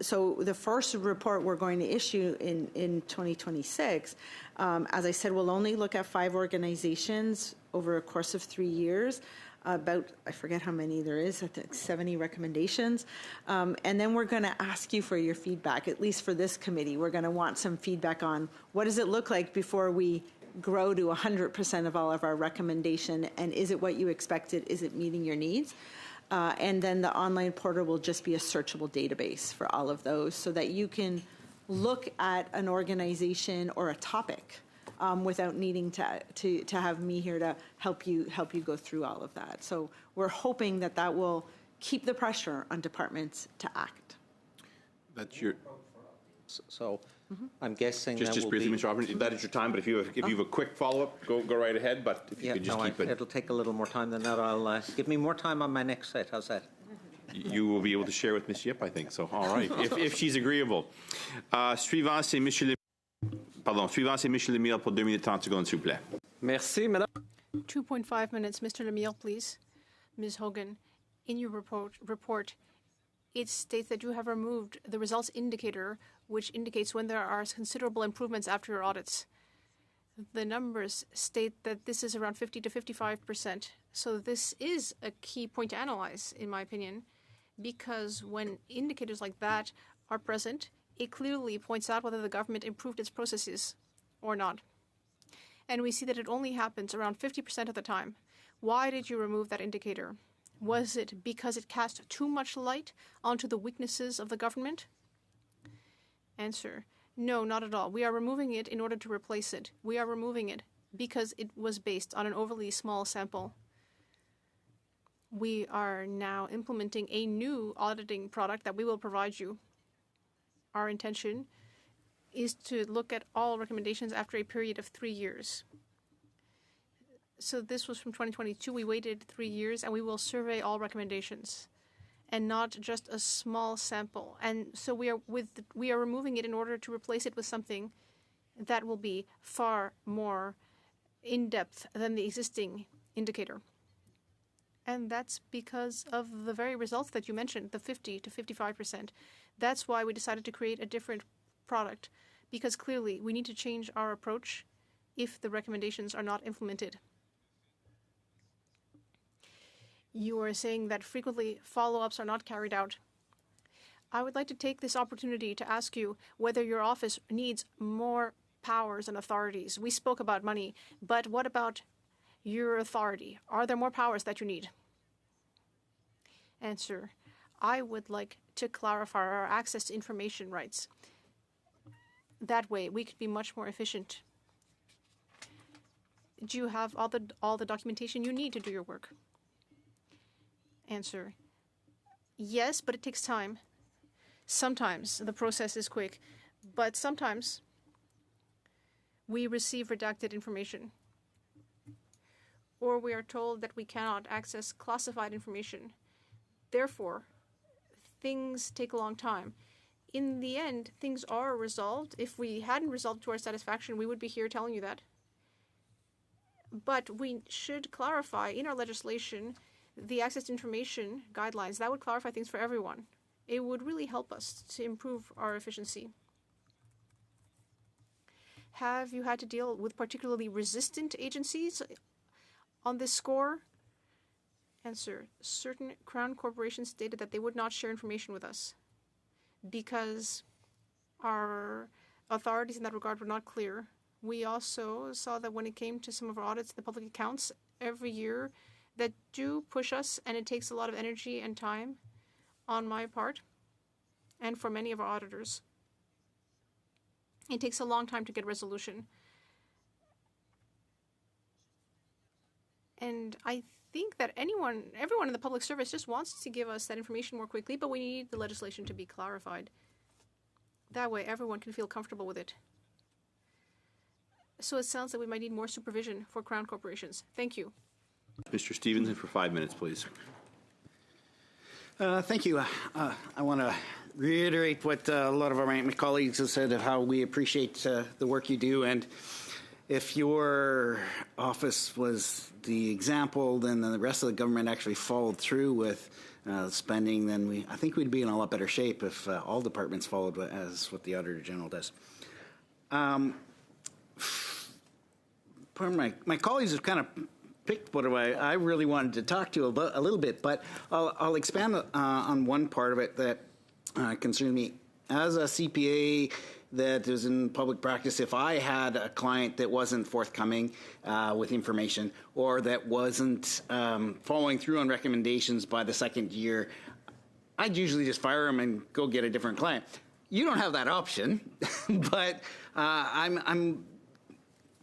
So the first report we're going to issue in 2026, as I said, we'll only look at 5 organizations over a course of 3 years. About, I forget how many there is, I think 70 recommendations. And then we're going to ask you for your feedback, at least for this committee. We're going to want some feedback on what does it look like before we grow to 100% of all of our recommendation, and is it what you expected? Is it meeting your needs? And then the online portal will just be a searchable database for all of those so that you can look at an organization or a topic without needing to have me here to help you go through all of that. So we're hoping that that will keep the pressure on departments to act. That's your... So I'm guessing that Just will briefly, be... Mr. Robert, that is your time, but if you have a quick follow-up, go right ahead, but if you could just keep it... It'll take a little more time than that. I'll give me more time on my next set. How's that? You will be able to share with Ms. Yip, I think, so all right, if she's agreeable. Suivant, c'est Monsieur Lemire pour 2 minutes 30 secondes, s'il vous plaît. Merci, Madame. 2.5 minutes. Mr. Lemire, please. Ms. Hogan, in your report, it states that you have removed the results indicator, which indicates when there are considerable improvements after your audits. The numbers state that this is around 50 to 55%. So this is a key point to analyze, in my opinion, because when indicators like that are present, it clearly points out whether the government improved its processes or not. And we see that it only happens around 50% of the time. Why did you remove that indicator? Was it because it cast too much light onto the weaknesses of the government? Answer: no, not at all. We are removing it in order to replace it. We are removing it because it was based on an overly small sample. We are now implementing a new auditing product that we will provide you. Our intention is to look at all recommendations after a period of 3 years. So this was from 2022. We waited 3 years, and we will survey all recommendations, and not just a small sample. And so we are removing it in order to replace it with something that will be far more in depth than the existing indicator. And that's because of the very results that you mentioned, the 50 to 55%. That's why we decided to create a different product, because clearly we need to change our approach if the recommendations are not implemented. You are saying that frequently follow-ups are not carried out. I would like to take this opportunity to ask you whether your office needs more powers and authorities. We spoke about money, but what about your authority? Are there more powers that you need? Answer: I would like to clarify our access to information rights. That way, we could be much more efficient. Do you have all the documentation you need to do your work? Answer: yes, but it takes time. Sometimes the process is quick, but sometimes we receive redacted information, or we are told that we cannot access classified information. Therefore, things take a long time. In the end, things are resolved. If we hadn't resolved to our satisfaction, we would be here telling you that. But we should clarify in our legislation the access to information guidelines. That would clarify things for everyone. It would really help us to improve our efficiency. Have you had to deal with particularly resistant agencies on this score? Answer. Certain Crown corporations stated that they would not share information with us because our authorities in that regard were not clear. We also saw that when it came to some of our audits, the public accounts every year that do push us, and it takes a lot of energy and time on my part and for many of our auditors. It takes a long time to get resolution. And I think that everyone in the public service just wants to give us that information more quickly, but we need the legislation to be clarified. That way everyone can feel comfortable with it. So it sounds like we might need more supervision for Crown corporations. Thank you. Mr. Stevenson for 5 minutes, please. Thank you. I want to reiterate what a lot of my colleagues have said of how we appreciate the work you do. And if your office was the example, then the rest of the government actually followed through with spending, then I think we'd be in a lot better shape if all departments followed as what the Auditor General does. My colleagues have kind of picked what I really wanted to talk to about a little bit, but I'll expand on one part of it that concerns me. As a CPA that is in public practice, if I had a client that wasn't forthcoming with information or that wasn't following through on recommendations by the second year, I'd usually just fire them and go get a different client. You don't have that option, but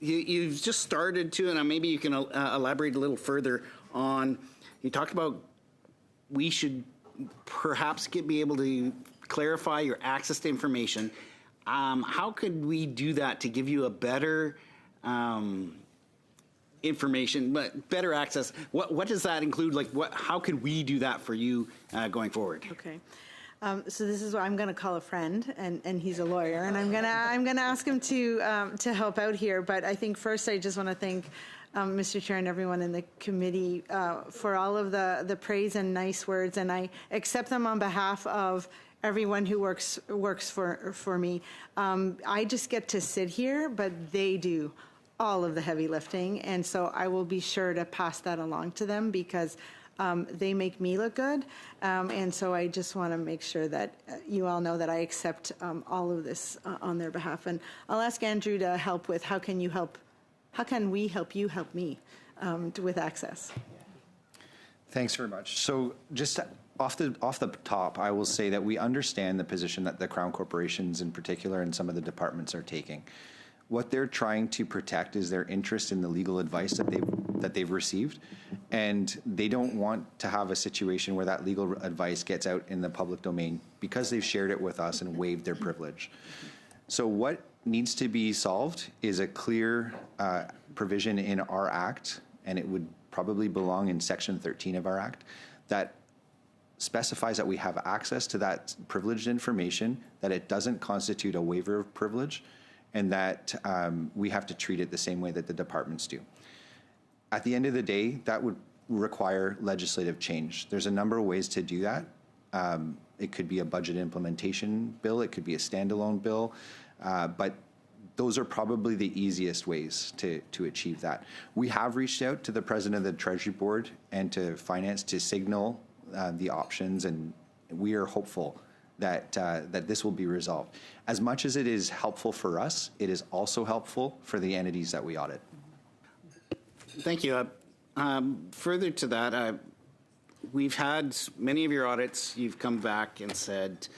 you've just started to, and maybe you can elaborate a little further on, you talked about we should perhaps be able to clarify your access to information. How could we do that to give you a better information, but better access? What does that include? Like, how could we do that for you going forward? Okay. So this is what I'm going to call a friend, and he's a lawyer, and I'm gonna ask him to help out here. But I think first I just want to thank Mr. Chair and everyone in the committee for all of the praise and nice words, and I accept them on behalf of everyone who works for me. I just get to sit here, but they do all of the heavy lifting, and so I will be sure to pass that along to them because they make me look good, and so I just want to make sure that you all know that I accept all of this on their behalf. And I'll ask Andrew to help with how can we help you help me with access. Thanks very much. So just off the top, I will say that we understand the position that the Crown corporations in particular and some of the departments are taking. What they're trying to protect is their interest in the legal advice that they've received, and they don't want to have a situation where that legal advice gets out in the public domain because they've shared it with us and waived their privilege. So what needs to be solved is a clear provision in our Act, and it would probably belong in Section 13 of our Act, that specifies that we have access to that privileged information, that it doesn't constitute a waiver of privilege, and that we have to treat it the same way that the departments do. At the end of the day, that would require legislative change. There's a number of ways to do that. It could be a budget implementation bill, it could be a standalone bill, but those are probably the easiest ways to achieve that. We have reached out to the President of the Treasury Board and to Finance to signal the options, and we are hopeful that this will be resolved. As much as it is helpful for us, it is also helpful for the entities that we audit. Thank you. Further to that, we've had many of your audits. You've come back and said,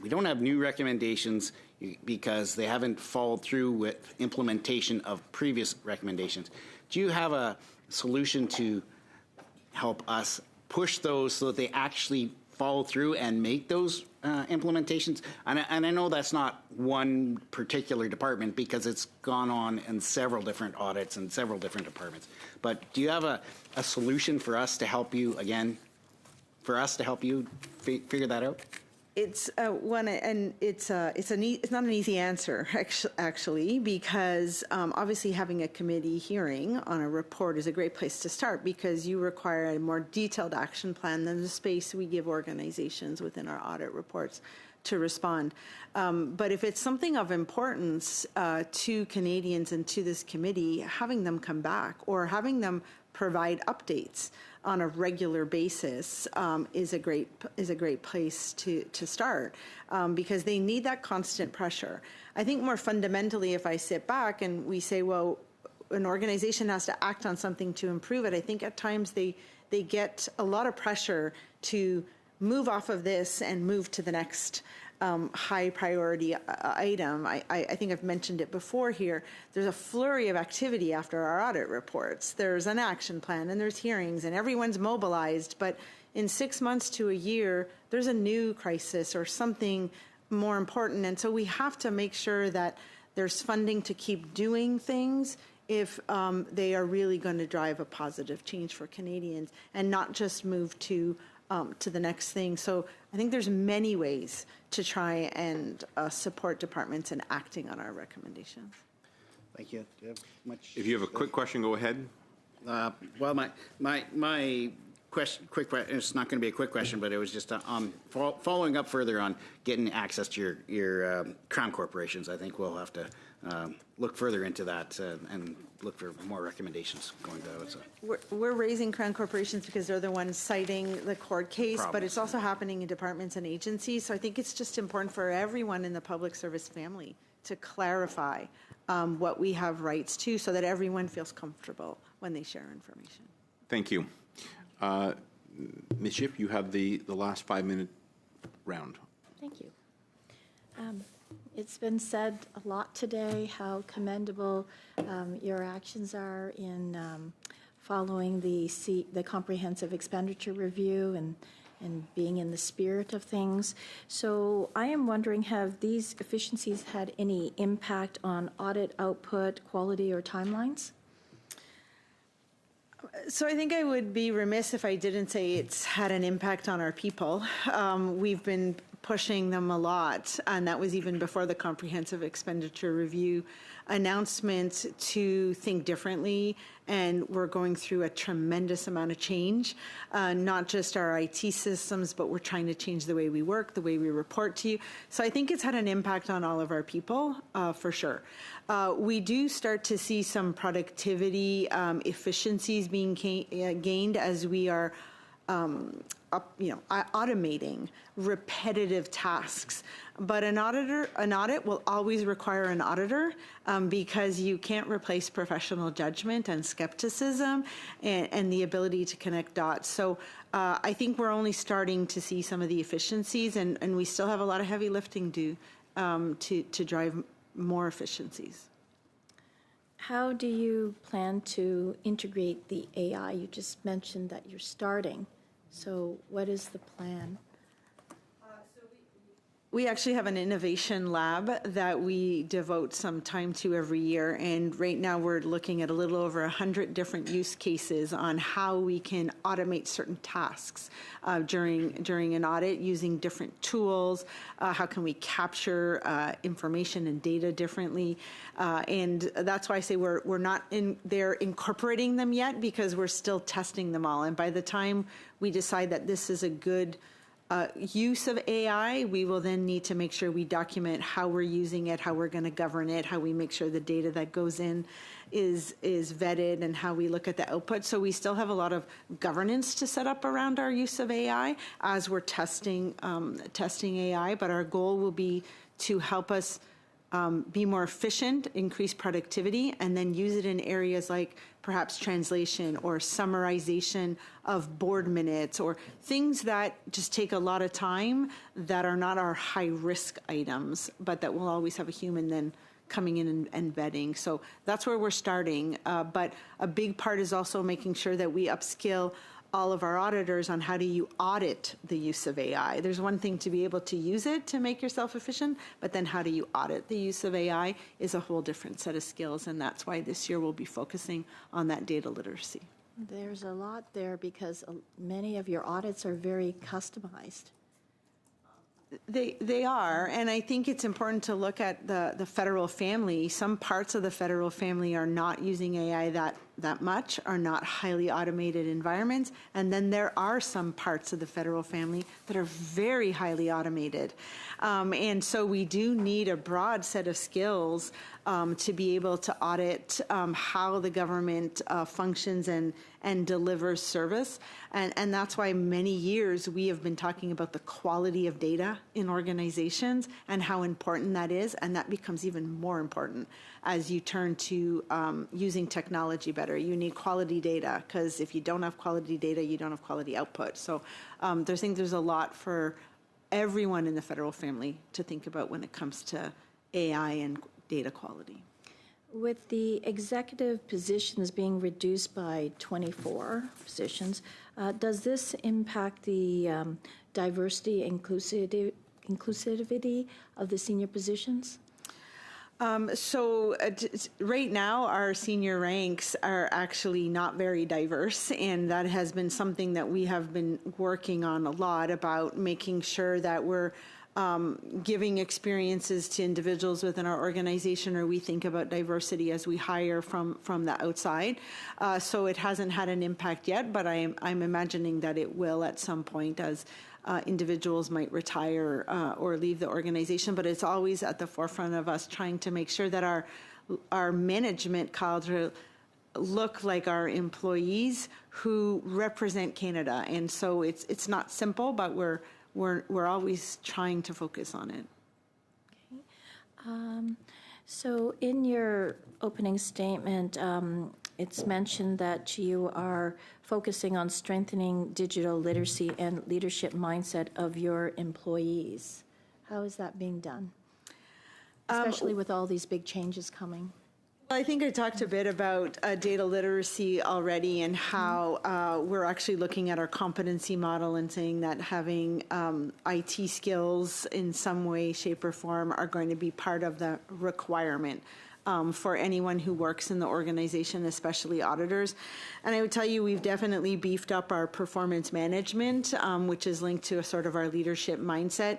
we don't have new recommendations because they haven't followed through with implementation of previous recommendations. Do you have a solution to help us push those so that they actually follow through and make those implementations? And I know that's not one particular department because it's gone on in several different audits and several different departments. But do you have a solution for us to help you, again, figure that out? It's one, and it's not an easy answer actually, because obviously having a committee hearing on a report is a great place to start, because you require a more detailed action plan than the space we give organizations within our audit reports to respond. But if it's something of importance to Canadians and to this committee, having them come back or having them provide updates on a regular basis is a great place to start, because they need that constant pressure. I think more fundamentally, if I sit back and we say, well, an organization has to act on something to improve it, I think at times they get a lot of pressure to move off of this and move to the next high priority item. I think I've mentioned it before here. There's a flurry of activity after our audit reports. There's an action plan and there's hearings and everyone's mobilized. But in 6 months to a year, there's a new crisis or something more important. And so we have to make sure that there's funding to keep doing things if they are really going to drive a positive change for Canadians and not just move to the next thing. So I think there's many ways to try and support departments in acting on our recommendations. Thank you. Do you have much? If you have a quick question, go ahead. Well, my question, it's not going to be a quick question, but it was just following up further on getting access to your Crown corporations. I think we'll have to look further into that and look for more recommendations going forward. So. We're raising Crown corporations because they're the ones citing the court case, but it's also happening in departments and agencies. So I think it's just important for everyone in the public service family to clarify what we have rights to, so that everyone feels comfortable when they share information. Thank you. Ms. Yip, you have the last 5-minute round. Thank you. It's been said a lot today how commendable your actions are in following the comprehensive expenditure review and being in the spirit of things. So I am wondering, have these efficiencies had any impact on audit output, quality, or timelines? So I think I would be remiss if I didn't say it's had an impact on our people. We've been pushing them a lot, and that was even before the comprehensive expenditure review announcement, to think differently, and we're going through a tremendous amount of change, not just our IT systems, but we're trying to change the way we work, the way we report to you. So I think it's had an impact on all of our people, for sure. We do start to see some productivity efficiencies being gained as we are automating repetitive tasks. But an audit will always require an auditor, because you can't replace professional judgment and skepticism and the ability to connect dots. So I think we're only starting to see some of the efficiencies, and we still have a lot of heavy lifting to drive more efficiencies. How do you plan to integrate the AI? You just mentioned that you're starting. So what is the plan? We actually have an innovation lab that we devote some time to every year, and right now we're looking at a little over 100 different use cases on how we can automate certain tasks during an audit using different tools. How can we capture information and data differently? And that's why I say we're not incorporating them yet, because we're still testing them all. And by the time we decide that this is a good use of AI, we will then need to make sure we document how we're using it, how we're going to govern it, how we make sure the data that goes in is vetted, and how we look at the output. So we still have a lot of governance to set up around our use of AI as we're testing AI. But our goal will be to help us be more efficient, increase productivity, and then use it in areas like perhaps translation or summarization of board minutes, or things that just take a lot of time that are not our high-risk items, but that will always have a human then coming in and vetting. So that's where we're starting. But a big part is also making sure that we upskill all of our auditors on how do you audit the use of AI. There's one thing to be able to use it to make yourself efficient, but then how do you audit the use of AI is a whole different set of skills, and that's why this year we'll be focusing on that data literacy. There's a lot there because many of your audits are very customized. They are, and I think it's important to look at the federal family. Some parts of the federal family are not using AI that much, are not highly automated environments, and then there are some parts of the federal family that are very highly automated. And so we do need a broad set of skills to be able to audit how the government functions and delivers service. And that's why many years we have been talking about the quality of data in organizations and how important that is. And that becomes even more important as you turn to using technology better. You need quality data, because if you don't have quality data, you don't have quality output. So I think there's a lot for everyone in the federal family to think about when it comes to AI and data quality. With the executive positions being reduced by 24 positions, does this impact the diversity and inclusivity of the senior positions? Right now, our senior ranks are actually not very diverse, and that has been something that we have been working on a lot, about making sure that we're giving experiences to individuals within our organization, or we think about diversity as we hire from the outside. So it hasn't had an impact yet, but I'm imagining that it will at some point as individuals might retire or leave the organization. But it's always at the forefront of us trying to make sure that our management cadre look like our employees who represent Canada. And so it's not simple, but we're always trying to focus on it. Okay. So in your opening statement, it's mentioned that you are focusing on strengthening digital literacy and leadership mindset of your employees. How is that being done? Especially with all these big changes coming. I think I talked a bit about data literacy already, and how we're actually looking at our competency model and saying that having IT skills in some way, shape, or form are going to be part of the requirement for anyone who works in the organization, especially auditors. And I would tell you, we've definitely beefed up our performance management, which is linked to a sort of our leadership mindset.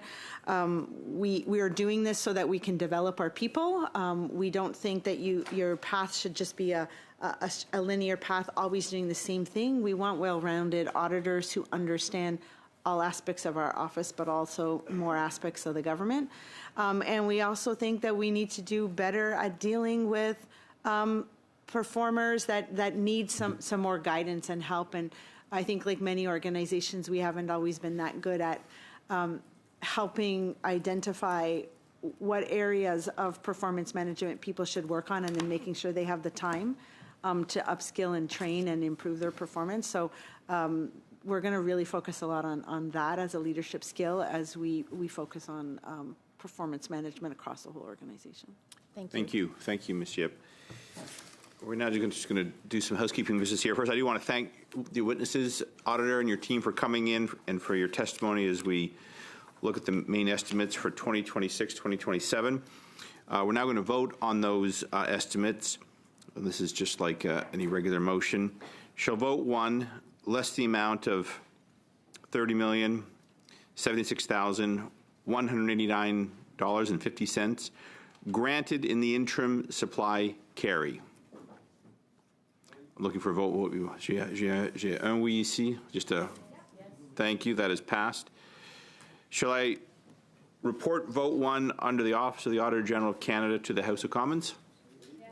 We are doing this so that we can develop our people. We don't think that your path should just be a linear path, always doing the same thing. We want well-rounded auditors who understand all aspects of our office, but also more aspects of the government. And we also think that we need to do better at dealing with performers that need some more guidance and help. And I think, like many organizations, we haven't always been that good at helping identify what areas of performance management people should work on, and then making sure they have the time to upskill and train and improve their performance. So we're going to really focus a lot on that as a leadership skill as we focus on performance management across the whole organization. Thank you. Thank you. Thank you, Ms. Yip. We're now just going to do some housekeeping business here. First, I do want to thank the witnesses, auditor, and your team for coming in and for your testimony as we look at the main estimates for 2026, 2027. We're now going to vote on those estimates. And this is just like any regular motion. Shall vote 1, less the amount of $30,076,189.50 granted in the interim supply carry. I'm looking for a vote. J'ai un oui ici. Just a thank you. That is passed. Shall I report vote 1 under the Office of the Auditor General of Canada to the House of Commons? Yes.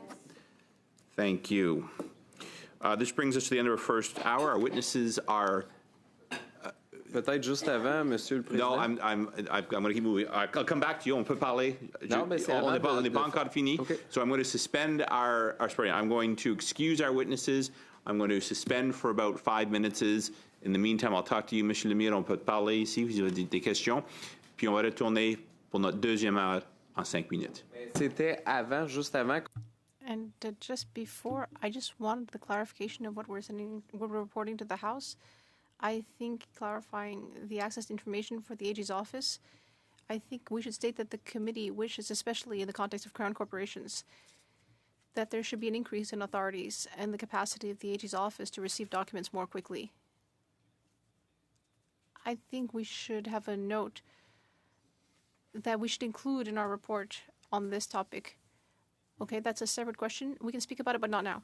Thank you. This brings us to the end of our first hour. Our witnesses are. Peut-être juste avant, Monsieur le Président. No, I'm going to keep moving. I'll come back to you. On peut parler. Non, mais c'est on n'est pas encore fini. Okay. So I'm going to suspend our sorry, I'm going to excuse our witnesses. I'm going to suspend for about 5 minutes. In the meantime, I'll talk to you, Monsieur Lemire. On peut parler ici. Vous avez des questions. Puis on va retourner pour notre deuxième heure en 5 minutes. C'était avant, juste avant. And just before, I just wanted the clarification of what we're reporting to the House. I think clarifying the access to information for the AG's office, I think we should state that the committee wishes, especially in the context of Crown corporations, that there should be an increase in authorities and the capacity of the AG's office to receive documents more quickly. I think we should have a note that we should include in our report on this topic. Okay, that's a separate question. We can speak about it, but not now.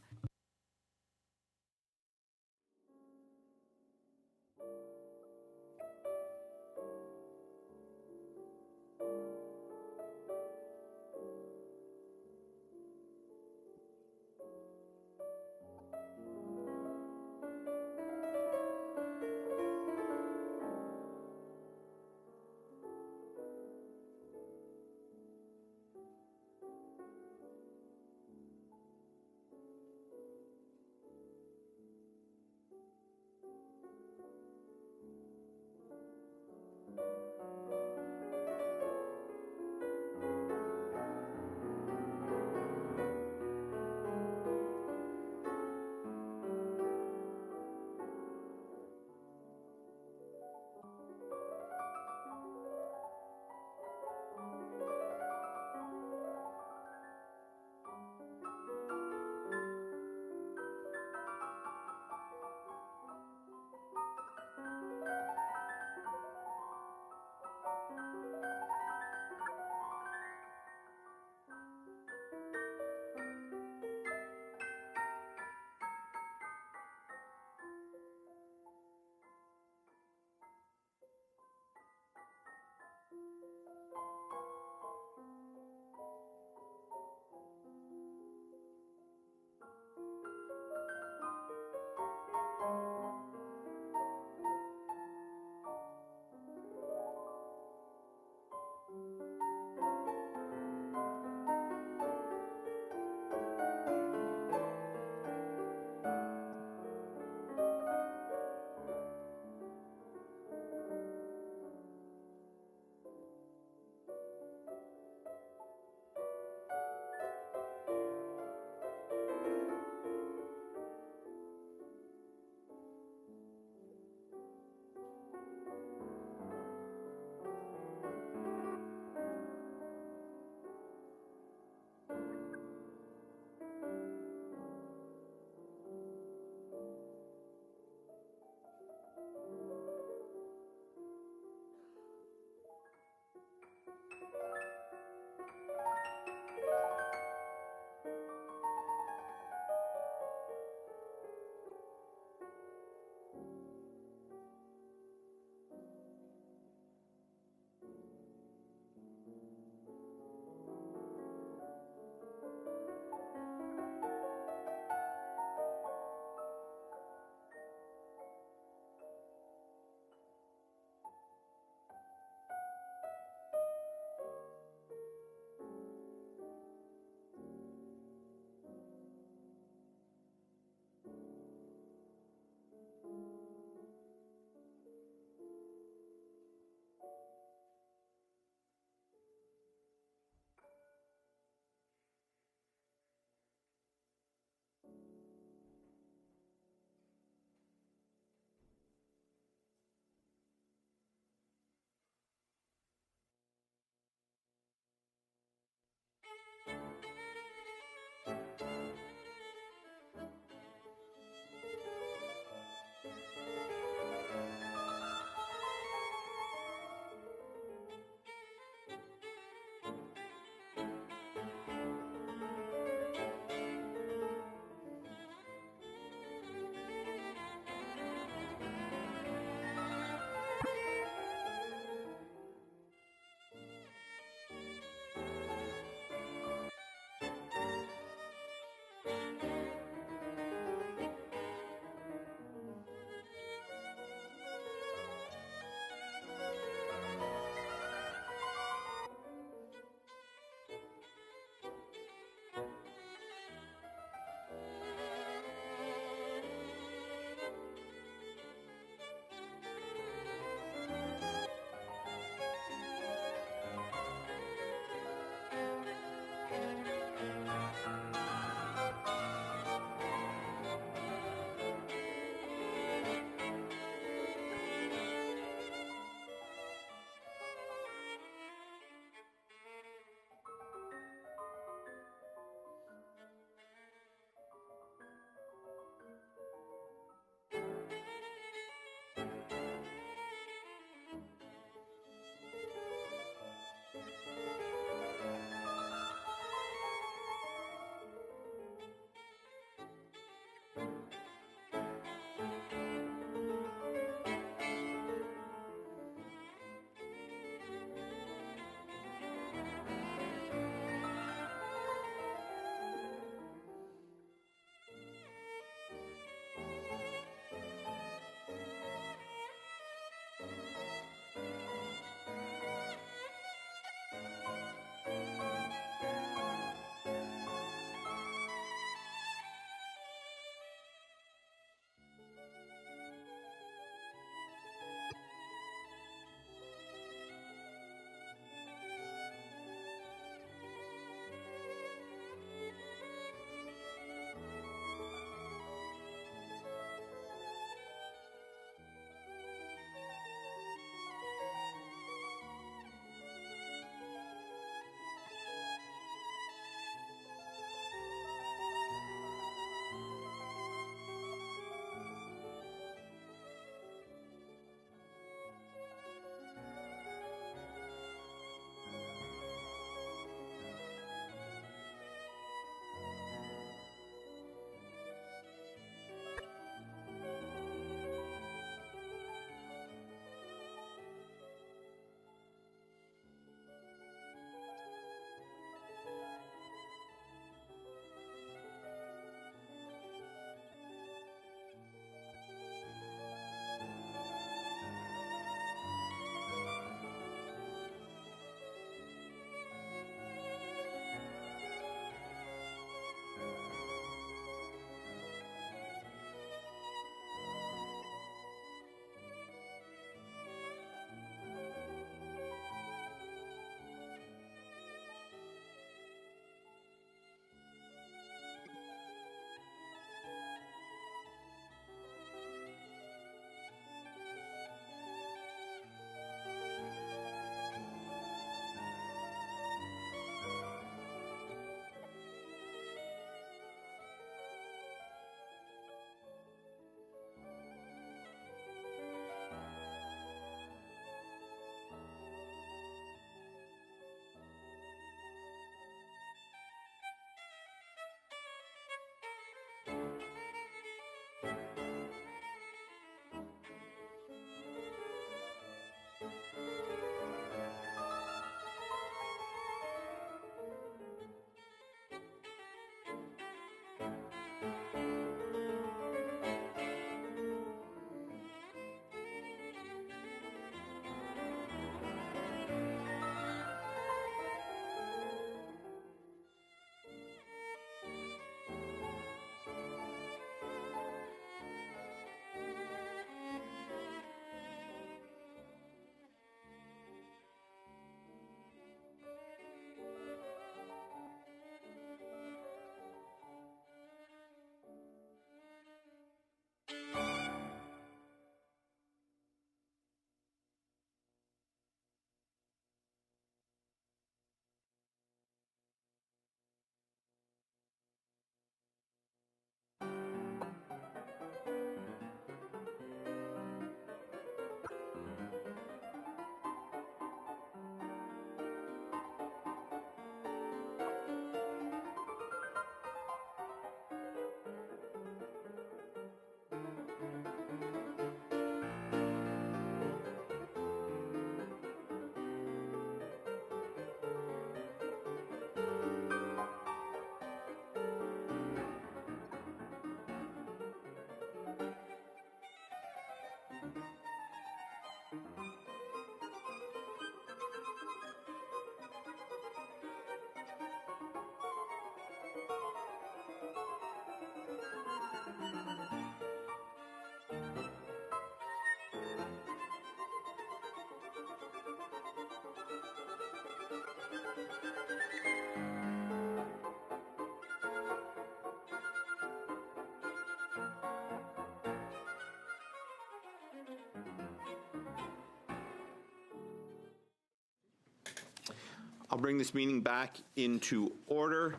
I'll bring this meeting back into order.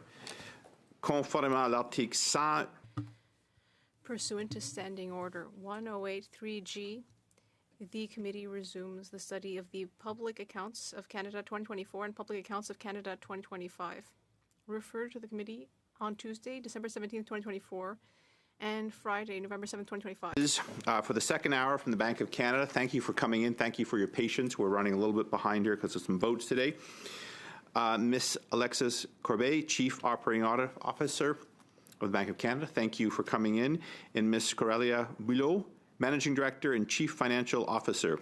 Conformément à l'article 100. Pursuant to Standing Order 1083G, the committee resumes the study of the Public Accounts of Canada 2024 and Public Accounts of Canada 2025. Refer to the committee on Tuesday, December 17, 2024, and Friday, November 7, 2025. For the second hour from the Bank of Canada, thank you for coming in. Thank you for your patience. We're running a little bit behind here because of some votes today. Ms. Alexis Corbet, Chief Operating Audit Officer of the Bank of Canada, thank you for coming in. And Ms. Coralia Boulot, Managing Director and Chief Financial Officer.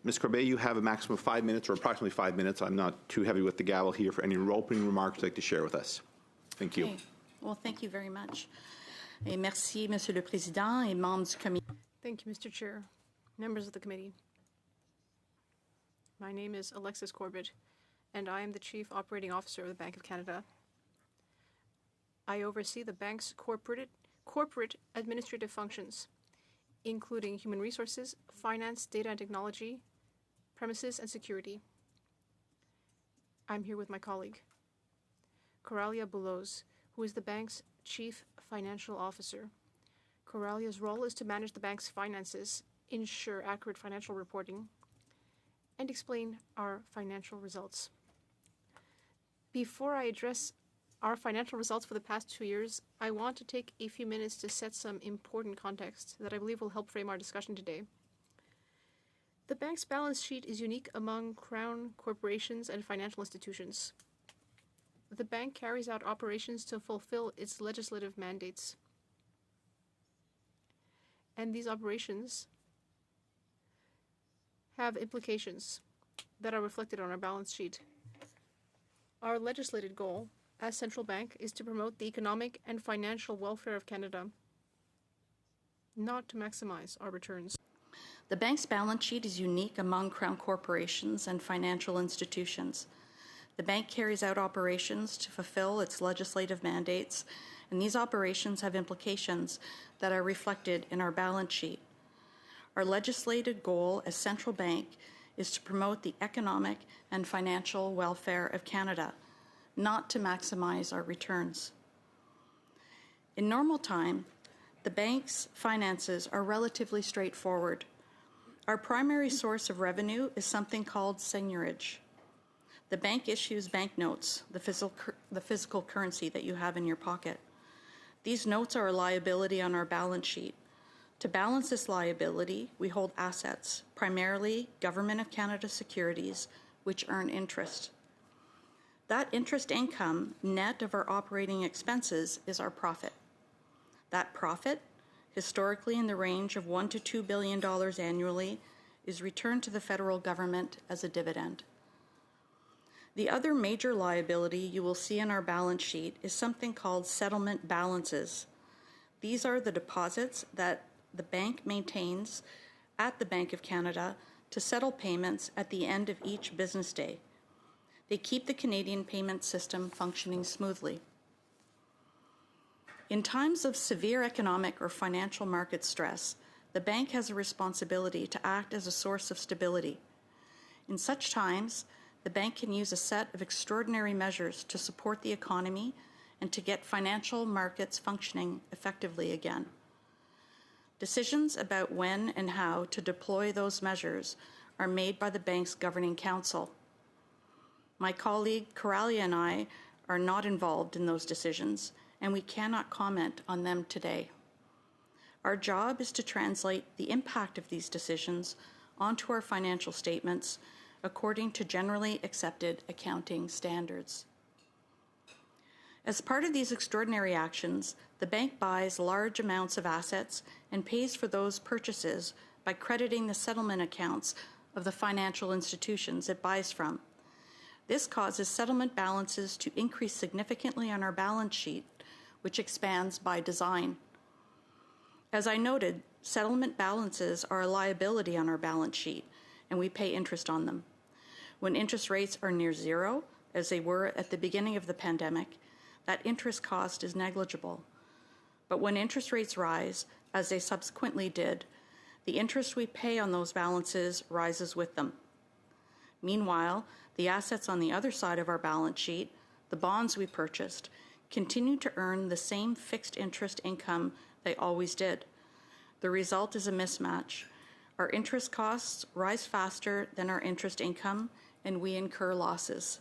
Ms. Corbet, you have a maximum of 5 minutes, or approximately 5 minutes. I'm not too heavy with the gavel here for any opening remarks you'd like to share with us. Thank you. Okay. Well, thank you very much. Et merci, Monsieur le Président et membres du comité. Thank you, Mr. Chair. Members of the committee. My name is Alexis Corbett, and I am the Chief Operating Officer of the Bank of Canada. I oversee the bank's corporate administrative functions, including human resources, finance, data and technology, premises, and security. I'm here with my colleague, Coralia Boulot, who is the bank's Chief Financial Officer. Coralia's role is to manage the bank's finances, ensure accurate financial reporting, and explain our financial results. Before I address our financial results for the past 2 years, I want to take a few minutes to set some important context that I believe will help frame our discussion today. The bank's balance sheet is unique among Crown corporations and financial institutions. The bank carries out operations to fulfill its legislative mandates. And these operations have implications that are reflected on our balance sheet. Our legislated goal as central bank is to promote the economic and financial welfare of Canada, not to maximize our returns. The bank's balance sheet is unique among Crown corporations and financial institutions. The bank carries out operations to fulfill its legislative mandates, and these operations have implications that are reflected in our balance sheet. Our legislated goal as central bank is to promote the economic and financial welfare of Canada, not to maximize our returns. In normal time, the bank's finances are relatively straightforward. Our primary source of revenue is something called seigniorage. The bank issues banknotes, the physical currency that you have in your pocket. These notes are a liability on our balance sheet. To balance this liability, we hold assets, primarily Government of Canada securities, which earn interest. That interest income, net of our operating expenses, is our profit. That profit, historically in the range of $1 to $2 billion annually, is returned to the federal government as a dividend. The other major liability you will see in our balance sheet is something called settlement balances. These are the deposits that the bank maintains at the Bank of Canada to settle payments at the end of each business day. They keep the Canadian payment system functioning smoothly. In times of severe economic or financial market stress, the bank has a responsibility to act as a source of stability. In such times, the bank can use a set of extraordinary measures to support the economy and to get financial markets functioning effectively again. Decisions about when and how to deploy those measures are made by the bank's governing council. My colleague Coralia and I are not involved in those decisions, and we cannot comment on them today. Our job is to translate the impact of these decisions onto our financial statements according to generally accepted accounting standards. As part of these extraordinary actions, the bank buys large amounts of assets and pays for those purchases by crediting the settlement accounts of the financial institutions it buys from. This causes settlement balances to increase significantly on our balance sheet, which expands by design. As I noted, settlement balances are a liability on our balance sheet, and we pay interest on them. When interest rates are near zero, as they were at the beginning of the pandemic, that interest cost is negligible. But when interest rates rise, as they subsequently did, the interest we pay on those balances rises with them. Meanwhile, the assets on the other side of our balance sheet, the bonds we purchased, continue to earn the same fixed interest income they always did. The result is a mismatch. Our interest costs rise faster than our interest income, and we incur losses.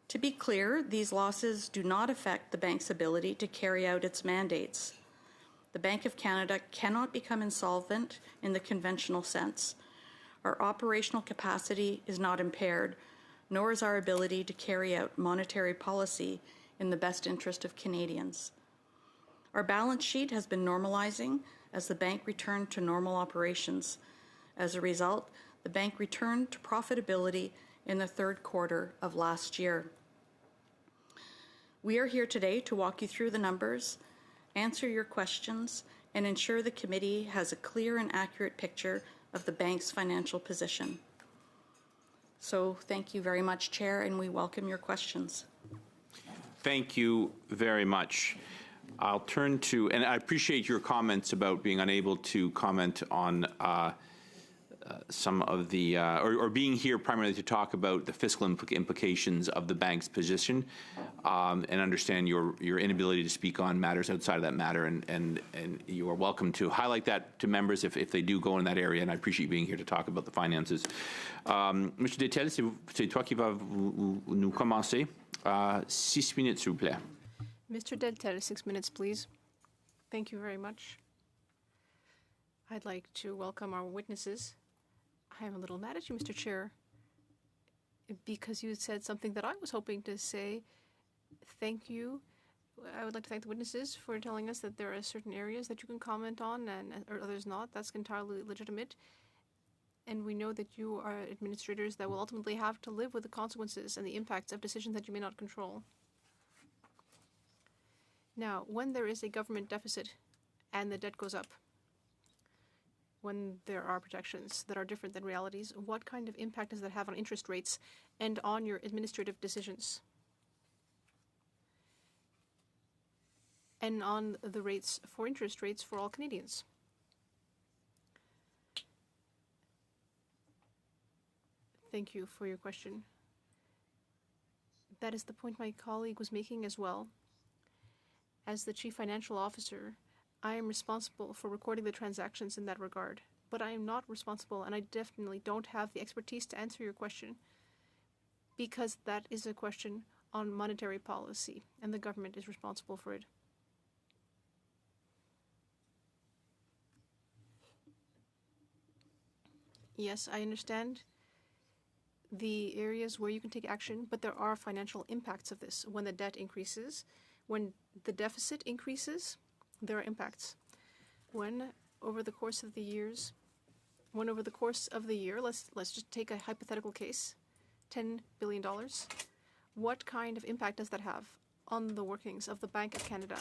To be clear, these losses do not affect the bank's ability to carry out its mandates. The Bank of Canada cannot become insolvent in the conventional sense. Our operational capacity is not impaired, nor is our ability to carry out monetary policy in the best interest of Canadians. Our balance sheet has been normalizing as the bank returned to normal operations. As a result, the bank returned to profitability in the third quarter of last year. We are here today to walk you through the numbers, answer your questions, and ensure the committee has a clear and accurate picture of the bank's financial position. So thank you very much, Chair, and we welcome your questions. Thank you very much. I'll turn to, and I appreciate your comments about being unable to comment on some of the, or being here primarily to talk about the fiscal implications of the bank's position, and understand your inability to speak on matters outside of that matter, and you are welcome to highlight that to members if they do go in that area, and I appreciate you being here to talk about the finances. Monsieur Detel, c'est toi qui vas nous commencer. 6 minutes, s'il vous plaît. Mr. Deltel, 6 minutes, please. Thank you very much. I'd like to welcome our witnesses. I am a little mad at you, Mr. Chair, because you said something that I was hoping to say. Thank you. I would like to thank the witnesses for telling us that there are certain areas that you can comment on or others not. That's entirely legitimate. And we know that you are administrators that will ultimately have to live with the consequences and the impacts of decisions that you may not control. Now, when there is a government deficit and the debt goes up, when there are projections that are different than realities, what kind of impact does that have on interest rates and on your administrative decisions? And on the rates for interest rates for all Canadians? Thank you for your question. That is the point my colleague was making as well. As the Chief Financial Officer, I am responsible for recording the transactions in that regard, but I am not responsible, and I definitely don't have the expertise to answer your question, because that is a question on monetary policy, and the government is responsible for it. Yes, I understand the areas where you can take action, but there are financial impacts of this. When the debt increases, when the deficit increases, there are impacts. When over the course of the year, let's just take a hypothetical case, $10 billion. What kind of impact does that have on the workings of the Bank of Canada?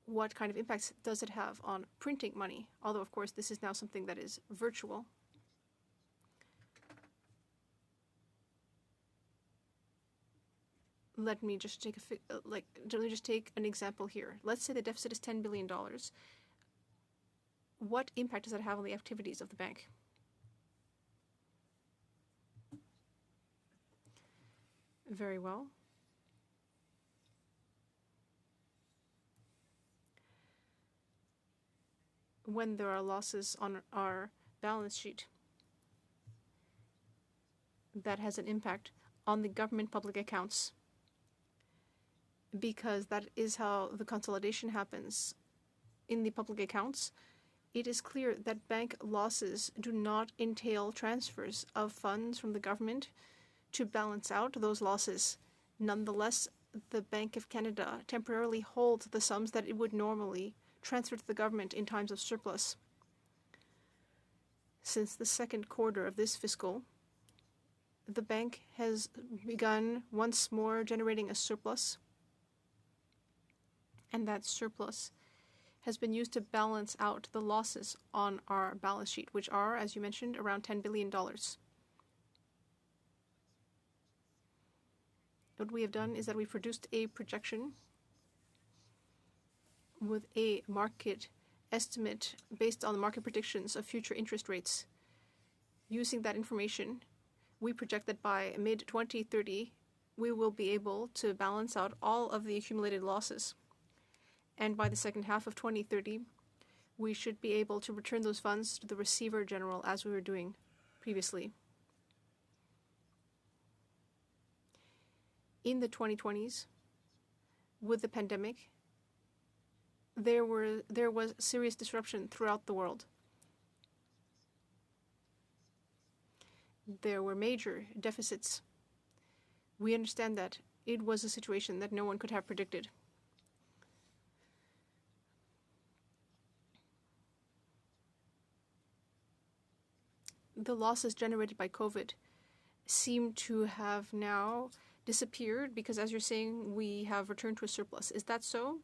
What kind of impacts does it have on printing money? Although, of course, this is now something that is virtual. Let me just take an example here. Let's say the deficit is $10 billion. What impact does that have on the activities of the bank? Very well. When there are losses on our balance sheet, that has an impact on the government public accounts, because that is how the consolidation happens in the public accounts. It is clear that bank losses do not entail transfers of funds from the government to balance out those losses. Nonetheless, the Bank of Canada temporarily holds the sums that it would normally transfer to the government in times of surplus. Since the second quarter of this fiscal, the bank has begun once more generating a surplus, and that surplus has been used to balance out the losses on our balance sheet, which are, as you mentioned, around $10 billion. What we have done is that we produced a projection with a market estimate based on the market predictions of future interest rates. Using that information, we project that by mid-2030, we will be able to balance out all of the accumulated losses. And by the second half of 2030, we should be able to return those funds to the Receiver General as we were doing previously. In the 2020s, with the pandemic, there was serious disruption throughout the world. There were major deficits. We understand that it was a situation that no one could have predicted. The losses generated by COVID seem to have now disappeared because, as you're saying, we have returned to a surplus. Is that so?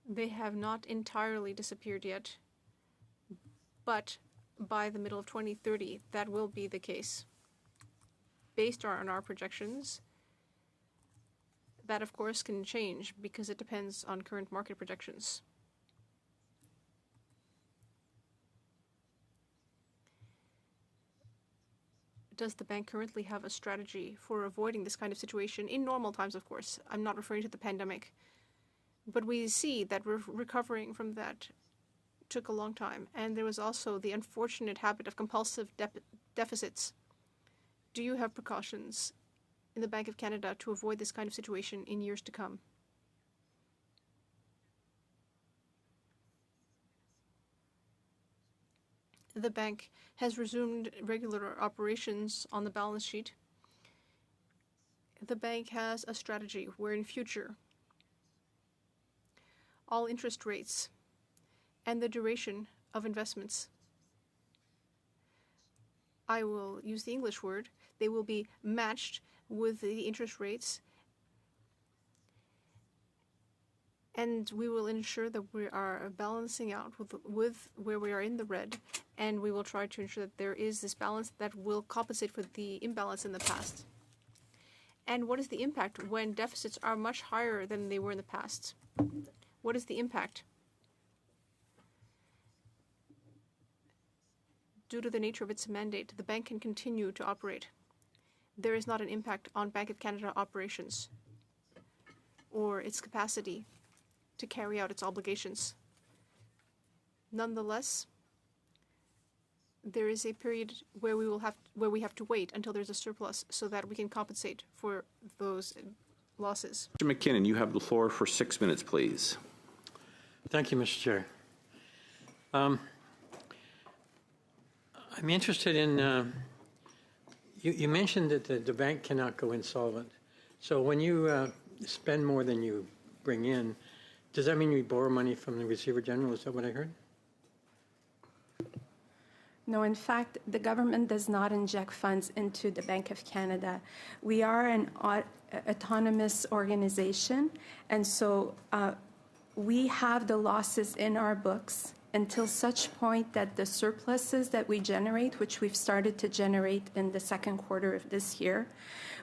They have not entirely disappeared yet, but by the middle of 2030, that will be the case. Based on our projections, that of course can change because it depends on current market projections. Does the bank currently have a strategy for avoiding this kind of situation in normal times, of course? I'm not referring to the pandemic. But we see that recovering from that took a long time. And there was also the unfortunate habit of compulsive deficits. Do you have precautions in the Bank of Canada to avoid this kind of situation in years to come? The bank has resumed regular operations on the balance sheet. The bank has a strategy where in future all interest rates and the duration of investments, I will use the English word, they will be matched with the interest rates, and we will ensure that we are balancing out with where we are in the red, and we will try to ensure that there is this balance that will compensate for the imbalance in the past. And what is the impact when deficits are much higher than they were in the past? What is the impact? Due to the nature of its mandate, the bank can continue to operate. There is not an impact on Bank of Canada operations or its capacity to carry out its obligations. Nonetheless, there is a period where we have to wait until there's a surplus so that we can compensate for those losses. Mr. McKinnon, you have the floor for 6 minutes, please. Thank you, Mr. Chair. I'm interested in, you mentioned that the bank cannot go insolvent. So when you spend more than you bring in, does that mean you borrow money from the Receiver General? Is that what I heard? No, in fact, the government does not inject funds into the Bank of Canada. We are an autonomous organization, and so we have the losses in our books until such point that the surpluses that we generate, which we've started to generate in the second quarter of this year,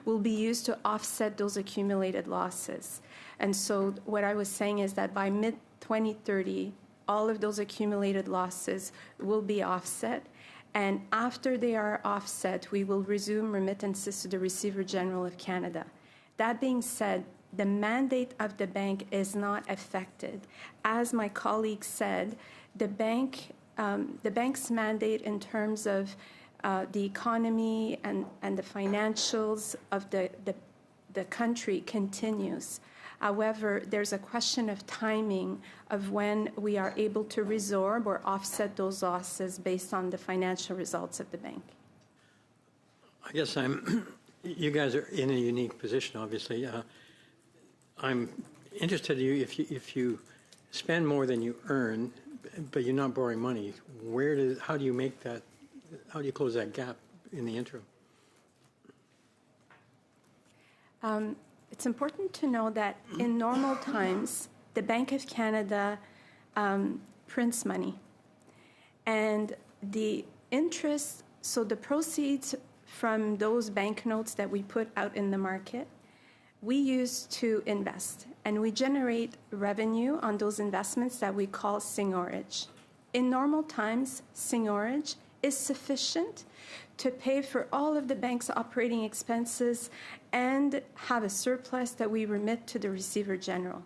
will be used to offset those accumulated losses. And so what I was saying is that by mid-2030, all of those accumulated losses will be offset. And after they are offset, we will resume remittances to the Receiver General of Canada. That being said, the mandate of the bank is not affected. As my colleague said, the bank's mandate in terms of the economy and the financials of the country continues. However, there's a question of timing of when we are able to resorb or offset those losses based on the financial results of the bank. I guess you guys are in a unique position, obviously. I'm interested in if you spend more than you earn, but you're not borrowing money, how do you make that, how do you close that gap in the interim? It's important to know that in normal times, the Bank of Canada prints money. And the interest, so the proceeds from those banknotes that we put out in the market, we use to invest. And we generate revenue on those investments that we call singorage. In normal times, seigniorage is sufficient to pay for all of the bank's operating expenses and have a surplus that we remit to the Receiver General.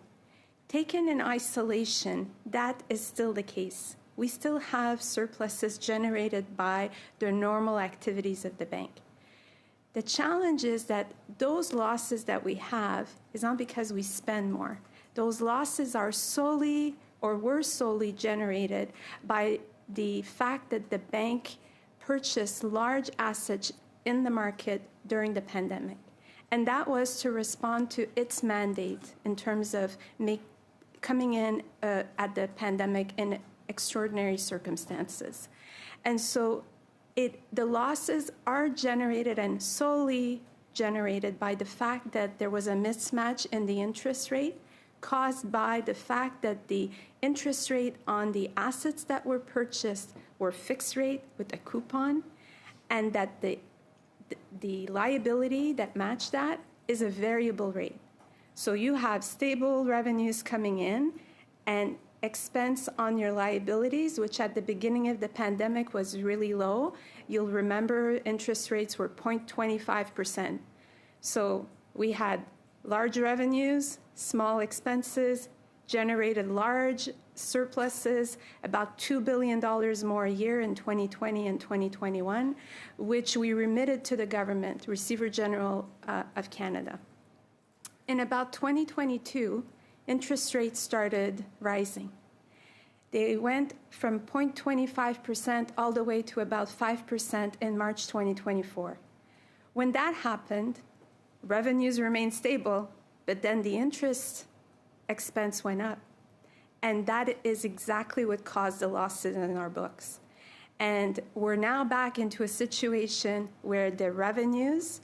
Taken in isolation, that is still the case. We still have surpluses generated by the normal activities of the bank. The challenge is that those losses that we have is not because we spend more. Those losses are solely or were solely generated by the fact that the bank purchased large assets in the market during the pandemic. And that was to respond to its mandate in terms of coming in at the pandemic in extraordinary circumstances. And so the losses are generated and solely generated by the fact that there was a mismatch in the interest rate caused by the fact that the interest rate on the assets that were purchased were fixed rate with a coupon, and that the liability that matched that is a variable rate. So you have stable revenues coming in and expense on your liabilities, which at the beginning of the pandemic was really low. You'll remember interest rates were 0.25%. So we had large revenues, small expenses, generated large surpluses, about $2 billion more a year in 2020 and 2021, which we remitted to the government, Receiver General of Canada. In about 2022, interest rates started rising. They went from 0.25% all the way to about 5% in March 2024. When that happened, revenues remained stable, but then the interest expense went up. And that is exactly what caused the losses in our books. And we're now back into a situation where the revenues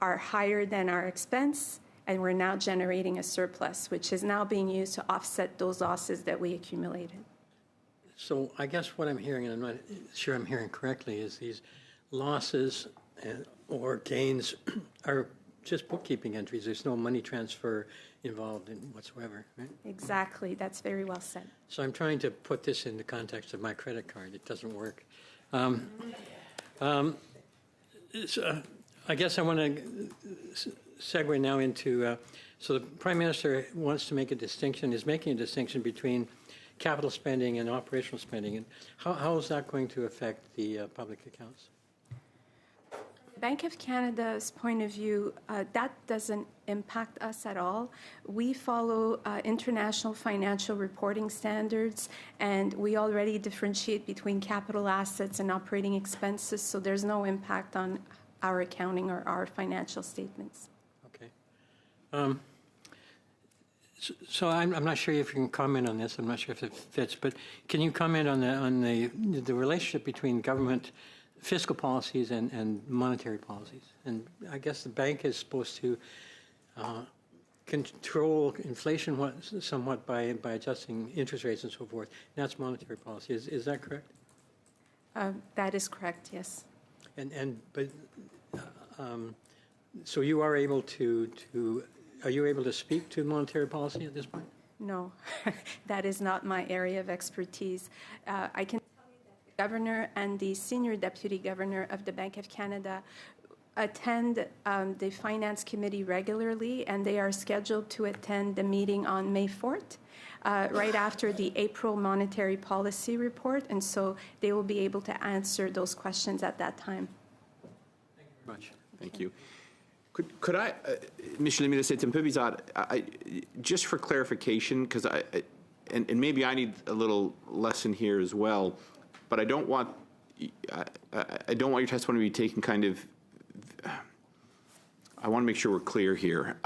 are higher than our expense, and we're now generating a surplus, which is now being used to offset those losses that we accumulated. So I guess what I'm hearing, and I'm not sure I'm hearing correctly, is these losses or gains are just bookkeeping entries. There's no money transfer involved in whatsoever, right? Exactly. That's very well said. So I'm trying to put this in the context of my credit card. It doesn't work. So I guess I want to segue now into, so the Prime Minister wants to make a distinction, is making a distinction between capital spending and operational spending. And how is that going to affect the public accounts? Bank of Canada's point of view, that doesn't impact us at all. We follow international financial reporting standards, and we already differentiate between capital assets and operating expenses, so there's no impact on our accounting or our financial statements. Okay. So I'm not sure if you can comment on this. I'm not sure if it fits, but can you comment on the relationship between government fiscal policies and monetary policies? And I guess the bank is supposed to control inflation somewhat by adjusting interest rates and so forth. And that's monetary policy. Is that correct? That is correct, yes. So you are able are you able to speak to monetary policy at this point? No, that is not my area of expertise. I can tell you that the governor and the senior deputy governor of the Bank of Canada attend the Finance Committee regularly, and they are scheduled to attend the meeting on May 4th, right after the April monetary policy report, and so they will be able to answer those questions at that time. Thank you very much. Thank you. Could I, Michel Lemire, c'est un peu bizarre. Just for clarification, because and maybe I need a little lesson here as well, but I don't want your testimony to be taken kind of. I want to make sure we're clear here.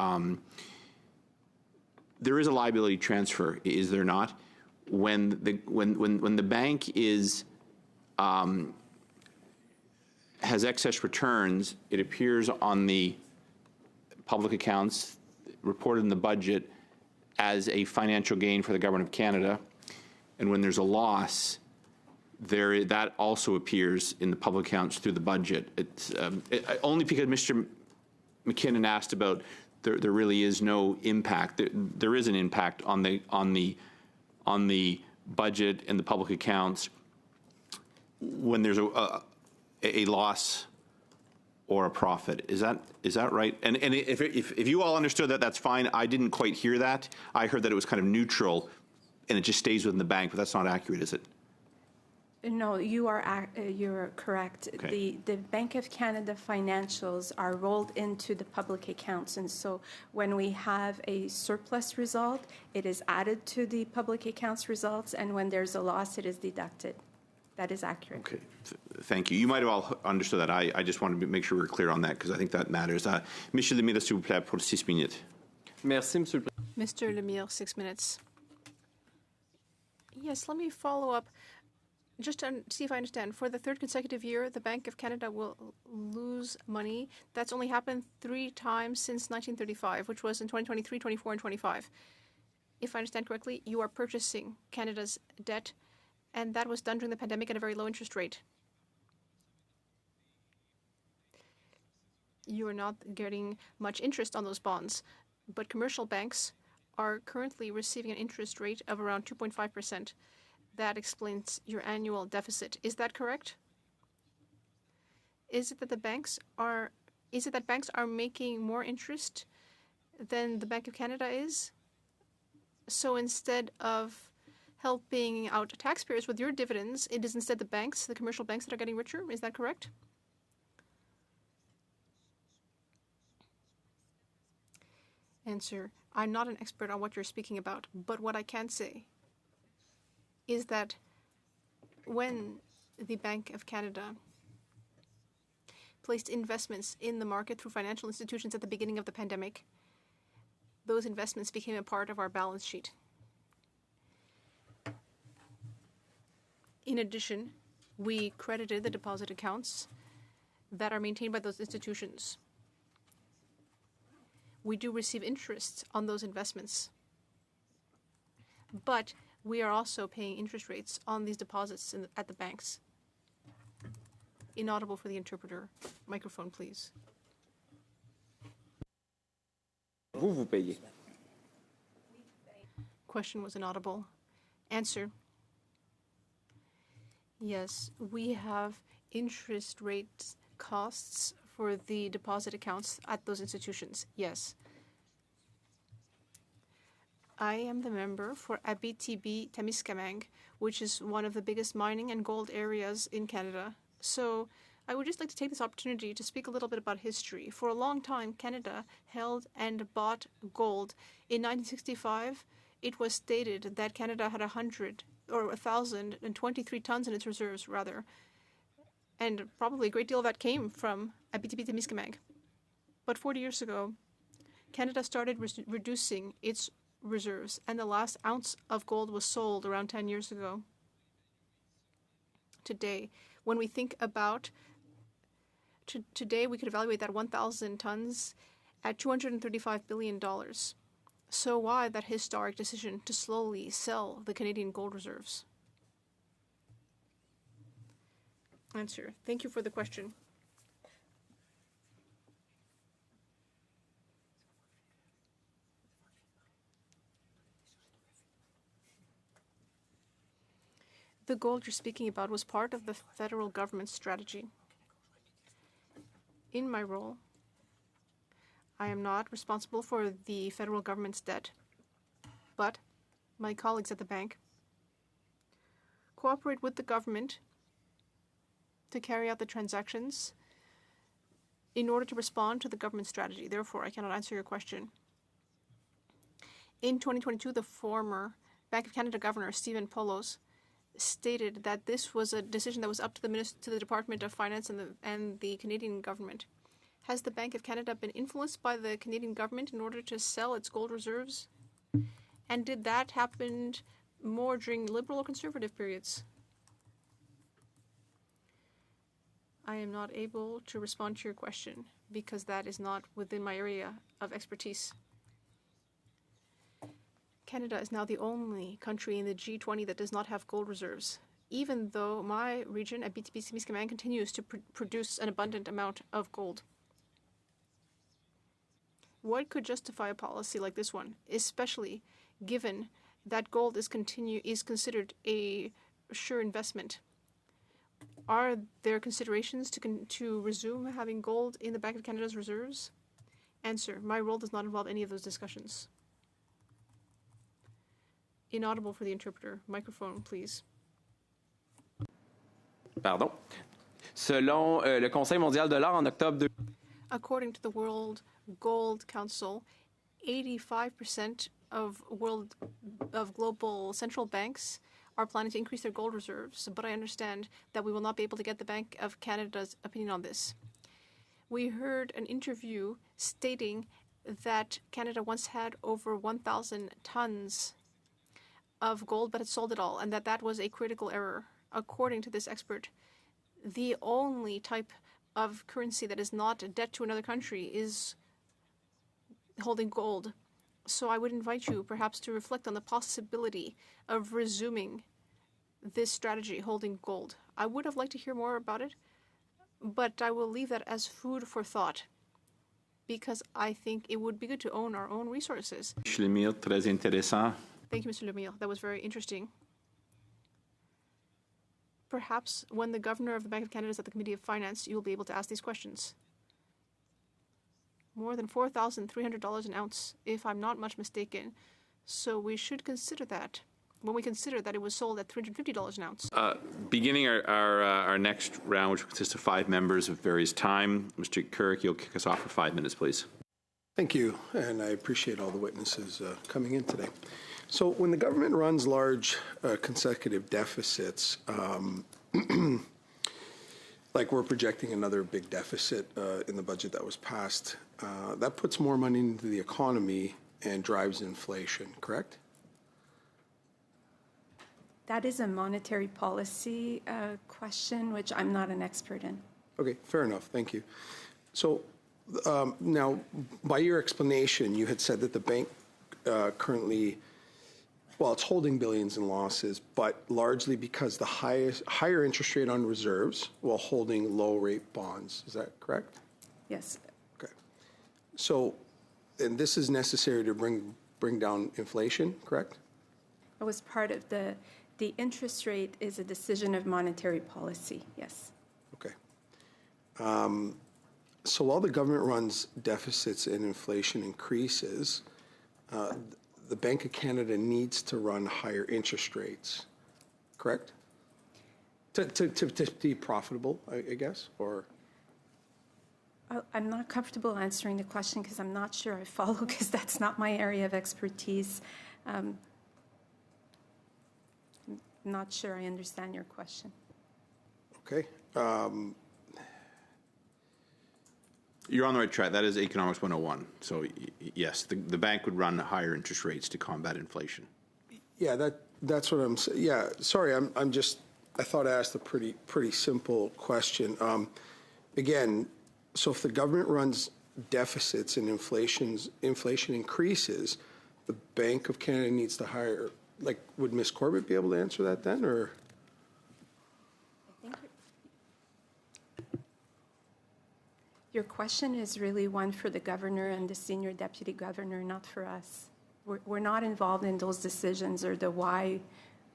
There is a liability transfer, is there not? When the bank has excess returns, it appears on the public accounts reported in the budget as a financial gain for the Government of Canada, and when there's a loss, that also appears in the public accounts through the budget. It's only because Mr. McKinnon asked about there really is no impact. There is an impact on the budget and the public accounts when there's a loss or a profit. Is that right? And if you all understood that, that's fine. I didn't quite hear that. I heard that it was kind of neutral and it just stays within the bank, but that's not accurate, is it? No, you're correct. Okay. The Bank of Canada financials are rolled into the public accounts, and so when we have a surplus result, it is added to the public accounts results, and when there's a loss, it is deducted. That is accurate. Okay, thank you. You might have all understood that. I just wanted to make sure we're clear on that because I think that matters. Monsieur Lemire, s'il vous plaît, pour 6 minutes. Merci, Monsieur le Président. Mr. Lemire, 6 minutes. Yes, let me follow up just to see if I understand. For the third consecutive year, the Bank of Canada will lose money. That's only happened 3 times since 1935, which was in 2023, 24, and 25. If I understand correctly, you are purchasing Canada's debt, and that was done during the pandemic at a very low interest rate. You are not getting much interest on those bonds, but commercial banks are currently receiving an interest rate of around 2.5%. That explains your annual deficit. Is that correct? Is it that banks are making more interest than the Bank of Canada is? So instead of helping out taxpayers with your dividends, it is instead the banks, the commercial banks, that are getting richer? Is that correct? Answer: I'm not an expert on what you're speaking about, but what I can say is that when the Bank of Canada placed investments in the market through financial institutions at the beginning of the pandemic, those investments became a part of our balance sheet. In addition, we credited the deposit accounts that are maintained by those institutions. We do receive interest on those investments, but we are also paying interest rates on these deposits at the banks. Inaudible for the interpreter. Microphone, please. Vous payez. Question was inaudible. Answer: yes, we have interest rate costs for the deposit accounts at those institutions. Yes. I am the member for Abitibi-Témiscamingue, which is one of the biggest mining and gold areas in Canada. So I would just like to take this opportunity to speak a little bit about history. For a long time, Canada held and bought gold. In 1965, it was stated that Canada had 1,023 tons in its reserves, rather. And probably a great deal of that came from Abitibi-Témiscamingue. But 40 years ago, Canada started reducing its reserves, and the last ounce of gold was sold around 10 years ago. Today, when we think about today, we could evaluate that 1,000 tons at $235 billion. So why that historic decision to slowly sell the Canadian gold reserves? Answer: thank you for the question. The gold you're speaking about was part of the federal government's strategy. In my role, I am not responsible for the federal government's debt, but my colleagues at the bank cooperate with the government to carry out the transactions in order to respond to the government strategy. Therefore, I cannot answer your question. In 2022, the former Bank of Canada Governor, Stephen Poloz, stated that this was a decision that was up to the Department of Finance and the Canadian government. Has the Bank of Canada been influenced by the Canadian government in order to sell its gold reserves? And did that happen more during Liberal or Conservative periods? I am not able to respond to your question because that is not within my area of expertise. Canada is now the only country in the G20 that does not have gold reserves, even though my region, Abitibi-Témiscamingue, continues to produce an abundant amount of gold. What could justify a policy like this one, especially given that gold is considered a sure investment. Are there considerations to resume having gold in the Bank of Canada's reserves? Answer: my role does not involve any of those discussions. Inaudible for the interpreter. Microphone, please. Pardon. Selon le Conseil mondial de l'art en octobre According to the World Gold Council, 85% of global central banks are planning to increase their gold reserves, but I understand that we will not be able to get the Bank of Canada's opinion on this. We heard an interview stating that Canada once had over 1,000 tons of gold, but had sold it all, and that was a critical error. According to this expert, the only type of currency that is not a debt to another country is holding gold. So I would invite you perhaps to reflect on the possibility of resuming this strategy, holding gold. I would have liked to hear more about it, but I will leave that as food for thought, because I think it would be good to own our own resources. Très intéressant. Thank you, Mr. Lemire. That was very interesting. Perhaps when the Governor of the Bank of Canada is at the Committee of Finance, you'll be able to ask these questions. More than $4,300 an ounce, if I'm not much mistaken. So we should consider that when we consider that it was sold at $350 an ounce. Beginning our next round, which consists of 5 members of various time. Mr. Kirk, you'll kick us off for 5 minutes, please. Thank you, and I appreciate all the witnesses coming in today. So when the government runs large consecutive deficits, like we're projecting another big deficit in the budget that was passed, that puts more money into the economy and drives inflation, correct? That is a monetary policy question, which I'm not an expert in. Okay, fair enough. Thank you. So now, by your explanation, you had said that the bank currently, well, it's holding billions in losses, but largely because the higher interest rate on reserves while holding low rate bonds. Is that correct? Yes. Okay. So, and this is necessary to bring down inflation, correct? It was part of the interest rate is a decision of monetary policy, yes. Okay. So while the government runs deficits and inflation increases, the Bank of Canada needs to run higher interest rates, correct? To be profitable, I guess, or? I'm not comfortable answering the question because I'm not sure I follow because that's not my area of expertise. I'm not sure I understand your question. Okay. You're on the right track. That is Economics 101. So yes, the bank would run higher interest rates to combat inflation. Yeah, that's what I'm saying. Yeah, sorry, I thought I asked a pretty simple question. Again, so if the government runs deficits and inflation increases, the Bank of Canada needs to hire. Like, would Ms. Corbett be able to answer that then, or? I think your question is really one for the governor and the senior deputy governor, not for us. We're not involved in those decisions or the why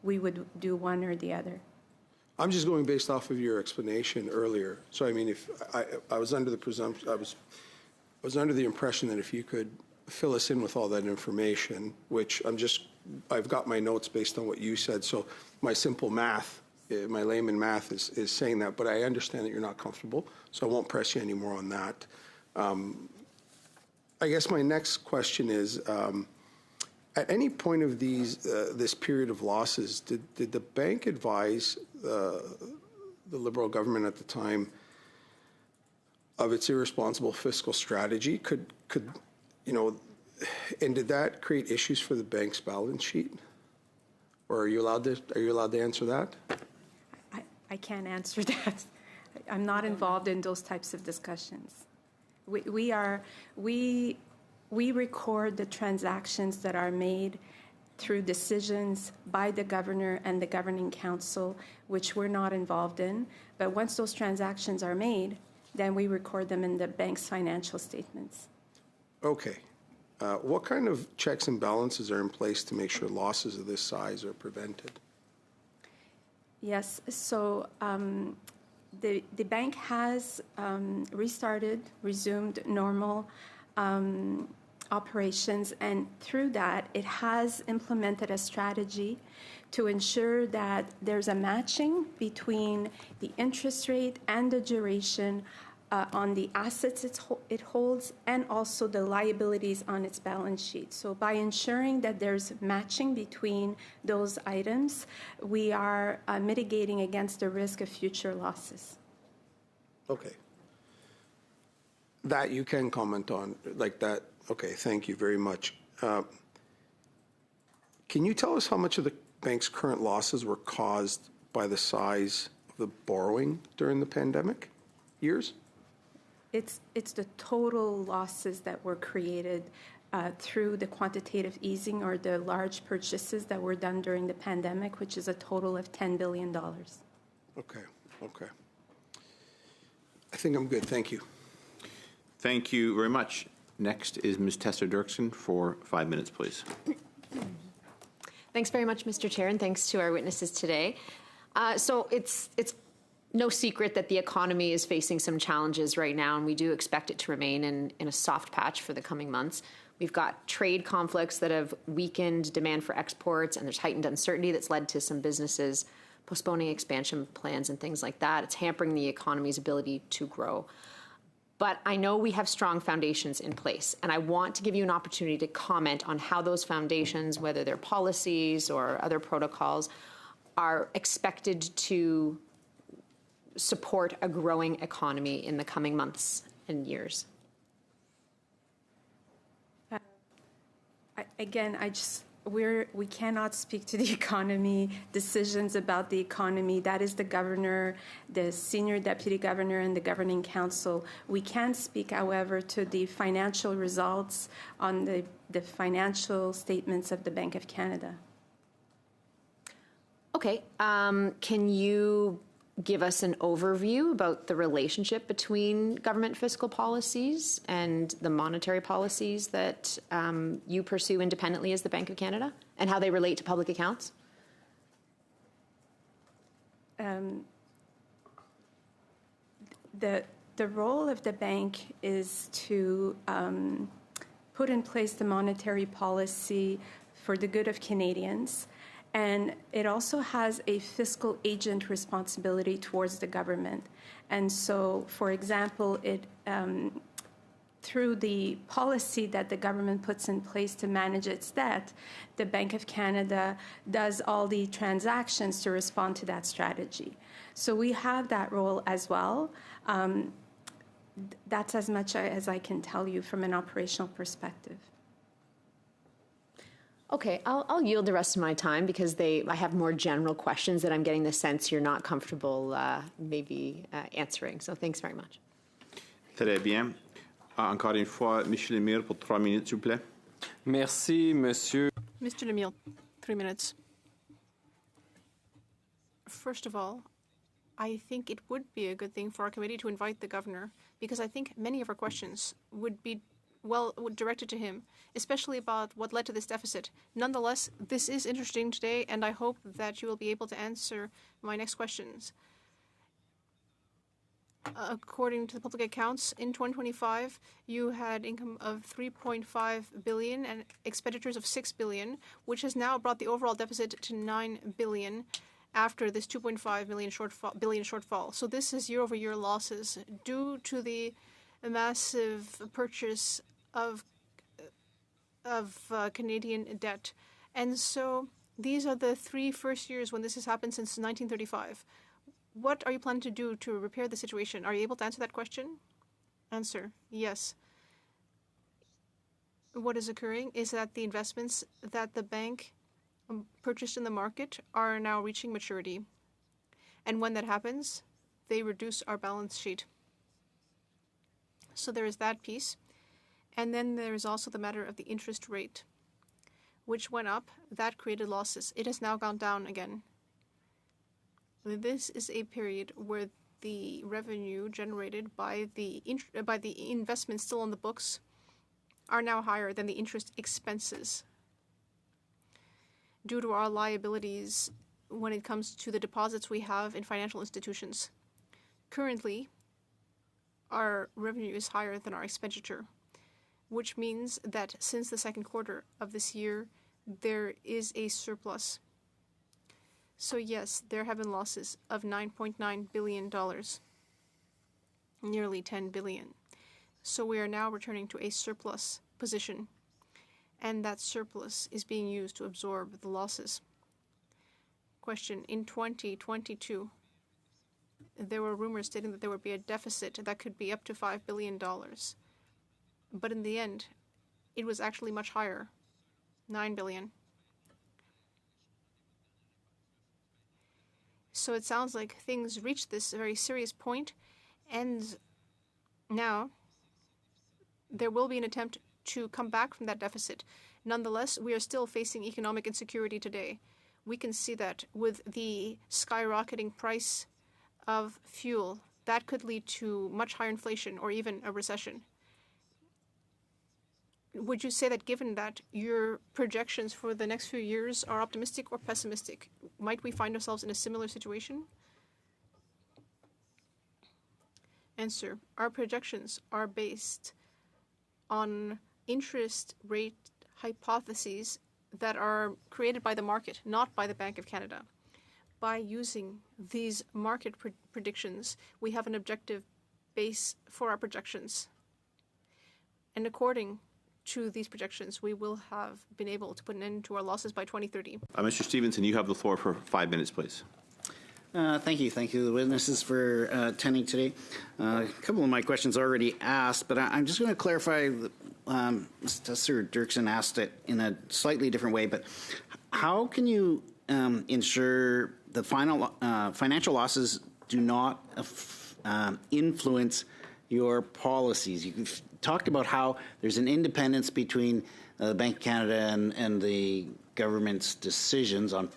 we would do one or the other. I'm just going based off of your explanation earlier. So I mean, if I was under the presumption, I was under the impression that if you could fill us in with all that information, which I've got my notes based on what you said. So my simple math, my layman math is saying that, but I understand that you're not comfortable, so I won't press you anymore on that. I guess my next question is, at any point of this period of losses, did the bank advise the Liberal government at the time of its irresponsible fiscal strategy? Could and did that create issues for the bank's balance sheet? Or are you allowed to answer that? I can't answer that. I'm not involved in those types of discussions. We record the transactions that are made through decisions by the governor and the governing council, which we're not involved in. But once those transactions are made, then we record them in the bank's financial statements. Okay. What kind of checks and balances are in place to make sure losses of this size are prevented? Yes, so the bank has resumed normal operations, and through that, it has implemented a strategy to ensure that there's a matching between the interest rate and the duration on the assets it holds and also the liabilities on its balance sheet. So by ensuring that there's matching between those items, we are mitigating against the risk of future losses. Okay. That you can comment on, like that. Okay, thank you very much. Can you tell us how much of the bank's current losses were caused by the size of the borrowing during the pandemic years? It's the total losses that were created through the quantitative easing or the large purchases that were done during the pandemic, which is a total of $10 billion. Okay, okay. I think I'm good. Thank you. Thank you very much. Next is Ms. Tessa-Dirksen for 5 minutes, please. Thanks very much, Mr. Chair, and thanks to our witnesses today. So it's no secret that the economy is facing some challenges right now, and we do expect it to remain in a soft patch for the coming months. We've got trade conflicts that have weakened demand for exports, and there's heightened uncertainty that's led to some businesses postponing expansion plans and things like that. It's hampering the economy's ability to grow. But I know we have strong foundations in place, and I want to give you an opportunity to comment on how those foundations, whether they're policies or other protocols, are expected to support a growing economy in the coming months and years. We cannot speak to the economy, decisions about the economy. That is the governor, the senior deputy governor, and the governing council. We can speak, however, to the financial results on the financial statements of the Bank of Canada. Okay. Can you give us an overview about the relationship between government fiscal policies and the monetary policies that you pursue independently as the Bank of Canada, and how they relate to public accounts? The role of the bank is to put in place the monetary policy for the good of Canadians. And it also has a fiscal agent responsibility towards the government. And so, for example, through the policy that the government puts in place to manage its debt, the Bank of Canada does all the transactions to respond to that strategy. So we have that role as well. That's as much as I can tell you from an operational perspective. Okay, I'll yield the rest of my time because I have more general questions that I'm getting the sense you're not comfortable answering. So thanks very much. Très bien. Encore une fois, Michel Lemire pour 3 minutes, s'il vous plaît. Merci, monsieur. Mr. Lemire, 3 minutes. First of all, I think it would be a good thing for our committee to invite the governor, because I think many of our questions would be directed to him, especially about what led to this deficit. Nonetheless, this is interesting today, and I hope that you will be able to answer my next questions. According to the public accounts, in 2025, you had income of 3.5 billion and expenditures of 6 billion, which has now brought the overall deficit to 9 billion after this 2.5 billion shortfall. So this is year-over-year losses due to the massive purchase of Canadian debt. And so these are the first years when this has happened since 1935. What are you planning to do to repair the situation? Are you able to answer that question? Answer: yes. What is occurring is that the investments that the bank purchased in the market are now reaching maturity. And when that happens, they reduce our balance sheet. So there is that piece. And then there is also the matter of the interest rate, which went up. That created losses. It has now gone down again. This is a period where the revenue generated by the investment still on the books are now higher than the interest expenses due to our liabilities when it comes to the deposits we have in financial institutions. Currently, our revenue is higher than our expenditure, which means that since the second quarter of this year, there is a surplus. So yes, there have been losses of $9.9 billion, nearly $10 billion. So we are now returning to a surplus position, and that surplus is being used to absorb the losses. Question: in 2022, there were rumors stating that there would be a deficit that could be up to $5 billion. But in the end, it was actually much higher, $9 billion. So it sounds like things reached this very serious point, and now there will be an attempt to come back from that deficit. Nonetheless, we are still facing economic insecurity today. We can see that with the skyrocketing price of fuel, that could lead to much higher inflation or even a recession. Would you say that given that your projections for the next few years are optimistic or pessimistic? Might we find ourselves in a similar situation? Answer: our projections are based on interest rate hypotheses that are created by the market, not by the Bank of Canada. By using these market predictions, we have an objective base for our projections. And according to these projections, we will have been able to put an end to our losses by 2030. Mr. Stevenson, you have the floor for 5 minutes, please. Thank you. Thank you to the witnesses for attending today. A couple of my questions are already asked, but I'm just going to clarify. Sir Dirksen asked it in a slightly different way, but how can you ensure the financial losses do not influence your policies? You've talked about how there's an independence between the Bank of Canada and the government's decisions on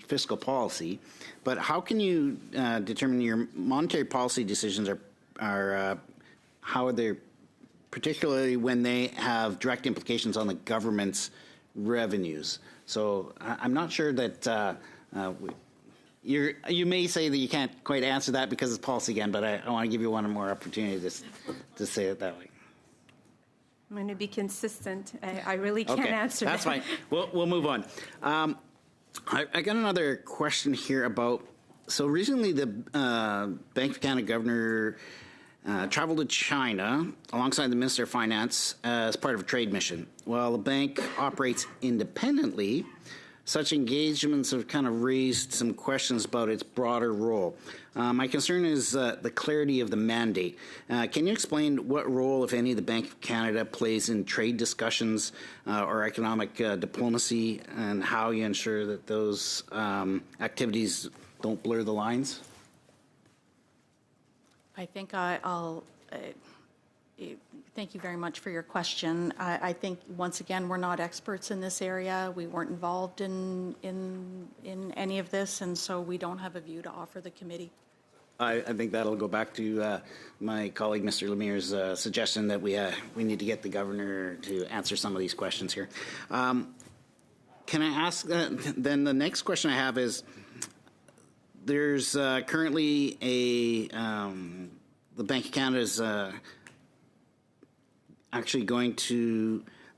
fiscal policy, but how can you determine your monetary policy decisions are how are they, particularly when they have direct implications on the government's revenues? So I'm not sure that you may say that you can't quite answer that because it's policy again, but I want to give you one more opportunity to say it that way. I'm going to be consistent. I really can't answer that. That's fine. We'll move on. I got another question here about, so recently the Bank of Canada governor traveled to China alongside the Minister of Finance as part of a trade mission. While the bank operates independently, such engagements have kind of raised some questions about its broader role. My concern is the clarity of the mandate. Can you explain what role, if any, the Bank of Canada plays in trade discussions or economic diplomacy, and how you ensure that those activities don't blur the lines? I think I'll thank you very much for your question. I think, once again, we're not experts in this area. We weren't involved in any of this, and so we don't have a view to offer the committee. I think that'll go back to my colleague, Mr. Lemire's suggestion that we need to get the governor to answer some of these questions here. Can I ask, then the next question I have is, there's currently the Bank of Canada is actually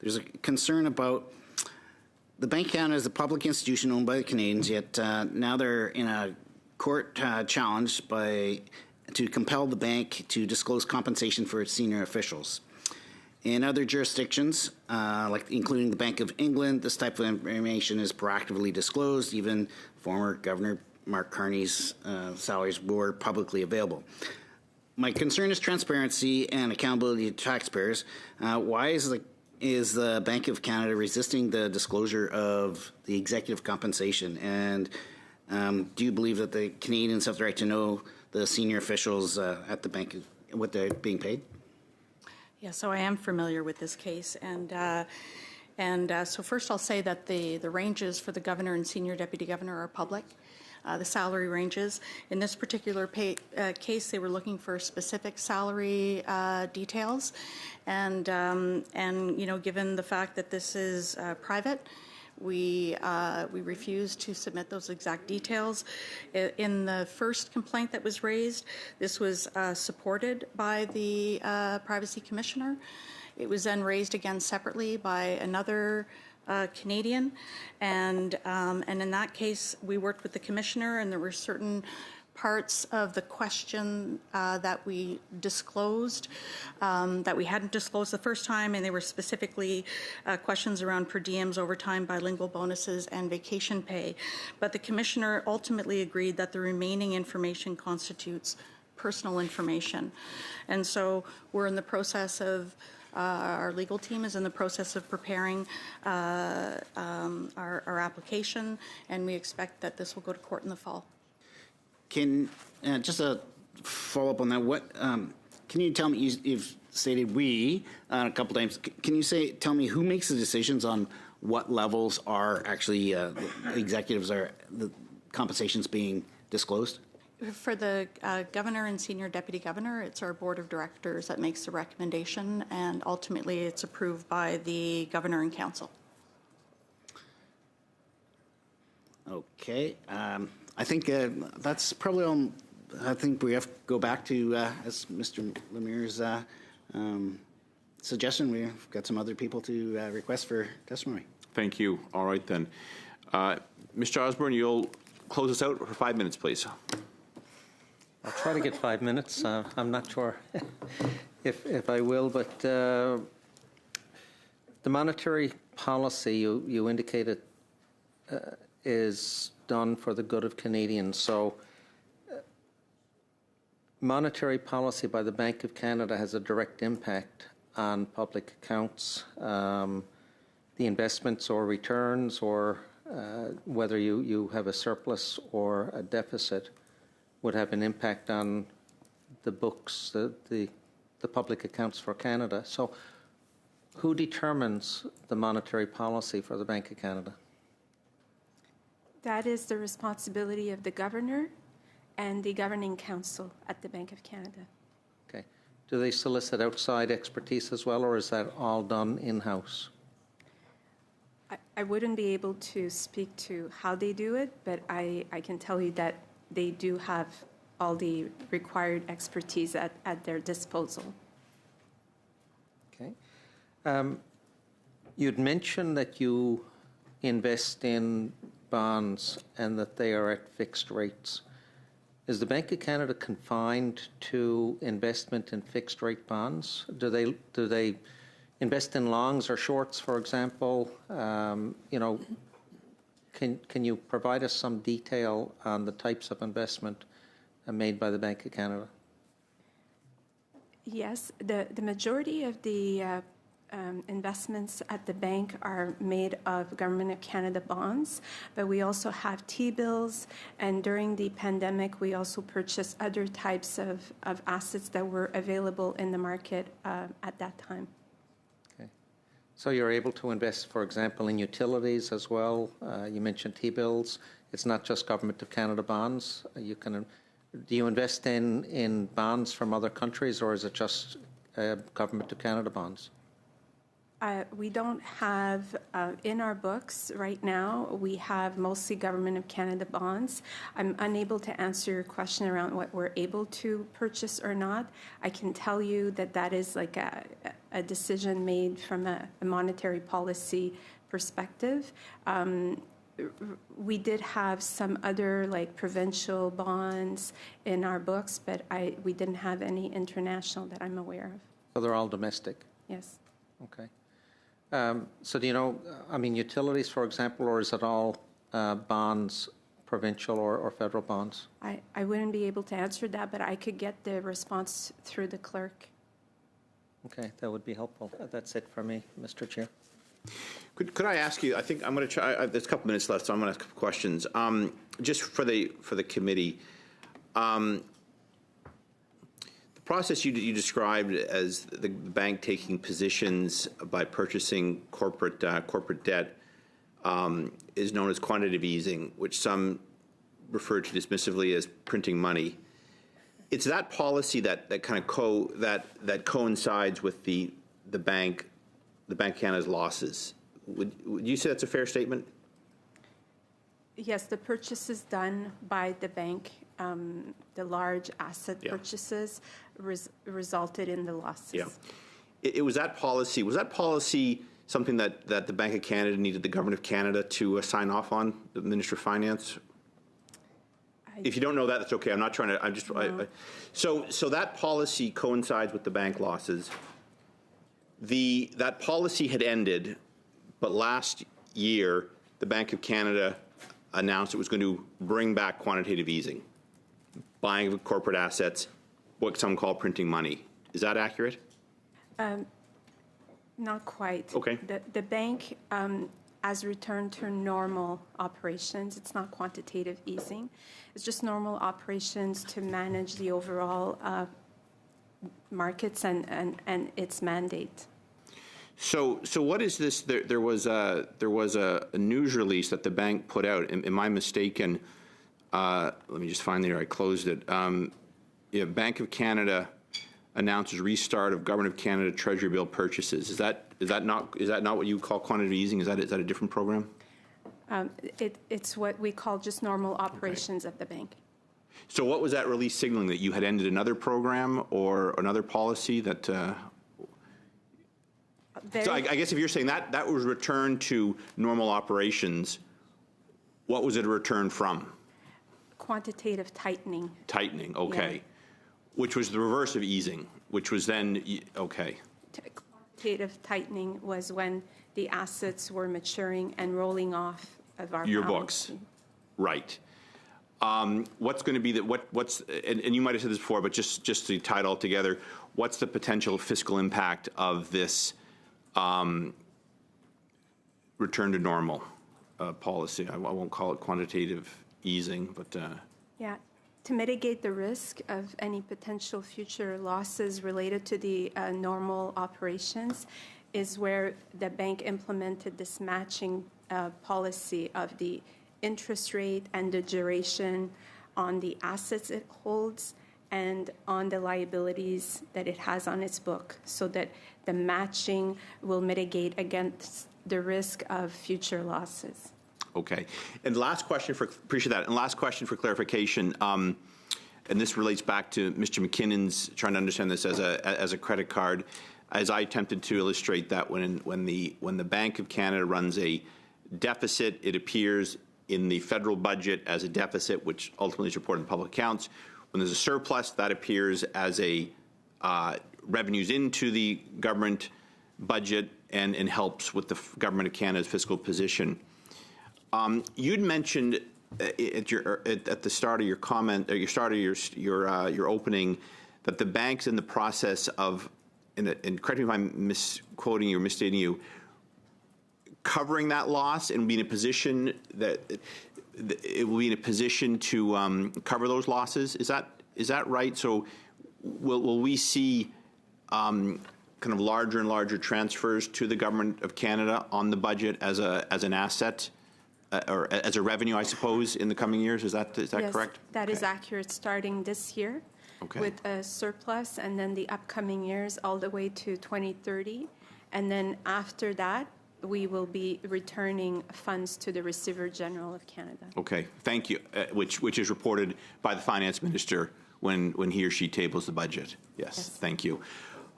there's a concern about the Bank of Canada is a public institution owned by the Canadians, yet now they're in a court challenge to compel the bank to disclose compensation for its senior officials. In other jurisdictions, including the Bank of England, this type of information is proactively disclosed. Even former Governor Mark Carney's salaries were publicly available. My concern is transparency and accountability to taxpayers. Why is the Bank of Canada resisting the disclosure of the executive compensation? And do you believe that the Canadians have the right to know the senior officials at the bank, what they're being paid? Yeah, so I am familiar with this case, and so first I'll say that the ranges for the governor and senior deputy governor are public. the salary ranges. In this particular case, they were looking for specific salary details, and given the fact that this is private, we refused to submit those exact details. In the first complaint that was raised, this was supported by the Privacy Commissioner. It was then raised again separately by another Canadian, and in that case, we worked with the Commissioner, and there were certain parts of the question that we disclosed that we hadn't disclosed the first time, and they were specifically questions around per diems, overtime, bilingual bonuses, and vacation pay. But the Commissioner ultimately agreed that the remaining information constitutes personal information. And so we're in the process of our legal team is in the process of preparing our application, and we expect that this will go to court in the fall. Can just a follow up on that? What can you tell me? You've stated we a couple times. Can you tell me who makes the decisions on what levels are actually executives are the compensations being disclosed? For the governor and senior deputy governor, it's our board of directors that makes the recommendation, and ultimately it's approved by the governor and council. Okay. I think that's probably all. I think we have to go back to, as Mr. Lemire's suggestion, we've got some other people to request for testimony. Thank you. All right, then. Mr. Osborne, you'll close us out for 5 minutes, please. I'll try to get 5 minutes. I'm not sure if I will, but the monetary policy you indicated is done for the good of Canadians. So monetary policy by the Bank of Canada has a direct impact on public accounts, the investments or returns, or whether you have a surplus or a deficit would have an impact on the books, the public accounts for Canada. So who determines the monetary policy for the Bank of Canada? That is the responsibility of the governor and the governing council at the Bank of Canada. Okay. Do they solicit outside expertise as well, or is that all done in-house? I wouldn't be able to speak to how they do it, but I can tell you that they do have all the required expertise at their disposal. Okay. You'd mentioned that you invest in bonds and that they are at fixed rates. Is the Bank of Canada confined to investment in fixed rate bonds? Do they invest in longs or shorts, for example? Can you provide us some detail on the types of investment made by the Bank of Canada? Yes, the majority of the investments at the bank are made of Government of Canada bonds, but we also have T-bills, and during the pandemic, we also purchased other types of assets that were available in the market at that time. Okay. So you're able to invest, for example, in utilities as well. You mentioned T-bills. It's not just Government of Canada bonds. Do you invest in bonds from other countries, or is it just Government of Canada bonds? We don't have, in our books right now, we have mostly Government of Canada bonds. I'm unable to answer your question around what we're able to purchase or not. I can tell you that that is like a decision made from a monetary policy perspective. We did have some other like provincial bonds in our books, but we didn't have any international that I'm aware of. So they're all domestic? Yes. Okay. So do you know, utilities, for example, or is it all bonds, provincial or federal bonds? I wouldn't be able to answer that, but I could get the response through the clerk. Okay, that would be helpful. That's it for me, Mr. Chair. Could I ask you, I think I'm going to try, there's a couple minutes left, so I'm going to ask a couple questions. Just for the committee, the process you described as the bank taking positions by purchasing corporate debt is known as quantitative easing, which some referred to dismissively as printing money. It's that policy that kind of that coincides with the Bank of Canada's losses. Would you say that's a fair statement? Yes, the purchases done by the bank, the large asset purchases, resulted in the losses. Yeah. It was that policy. Was that policy something that the Bank of Canada needed the Government of Canada to sign off on, the Minister of Finance? If you don't know that, that's okay. I'm not trying to. I'm just. No. So that policy coincides with the bank losses. That policy had ended, but last year the Bank of Canada announced it was going to bring back quantitative easing, buying of corporate assets, what some call printing money. Is that accurate? Not quite. Okay. The bank has returned to normal operations. It's not quantitative easing. It's just normal operations to manage the overall markets and its mandate. So what is this? There was a news release that the bank put out. Am I mistaken? Let me just find there. I closed it. Bank of Canada announces restart of Government of Canada Treasury bill purchases. Is that not what you call quantitative easing? Is that a different program? It's what we call just normal operations of the bank. So what was that release signaling? That you had ended another program or another policy that? So I guess if you're saying that was returned to normal operations, what was it a return from? Quantitative tightening. Tightening, okay. Yeah. Which was the reverse of easing, which was then, okay. Quantitative tightening was when the assets were maturing and rolling off of our your balance. Books, right. What's going to be and you might have said this before, but just to tie it all together, what's the potential fiscal impact of this return to normal policy? I won't call it quantitative easing, but yeah, to mitigate the risk of any potential future losses related to the normal operations is where the bank implemented this matching policy of the interest rate and the duration on the assets it holds and on the liabilities that it has on its book, so that the matching will mitigate against the risk of future losses. Okay. And last question appreciate that. And last question for clarification, and this relates back to Mr. McKinnon's trying to understand this as a credit card. As I attempted to illustrate that when the Bank of Canada runs a deficit, it appears in the federal budget as a deficit, which ultimately is reported in public accounts. When there's a surplus, that appears as a revenues into the government budget and helps with the Government of Canada's fiscal position. You'd mentioned at the start of your comment, or your start of your opening, that the bank's in the process of, and correct me if I'm misquoting you or misstating you, covering that loss and be in a position that it will be in a position to cover those losses. Is that right? So will we see kind of larger and larger transfers to the Government of Canada on the budget as an asset or as a revenue, I suppose, in the coming years? Is that yes, correct? That is accurate. Starting this year, with a surplus, and then the upcoming years all the way to 2030, and then after that, we will be returning funds to the Receiver General of Canada. Okay, thank you. Which is reported by the Finance Minister when he or she tables the budget. Yes. Thank you.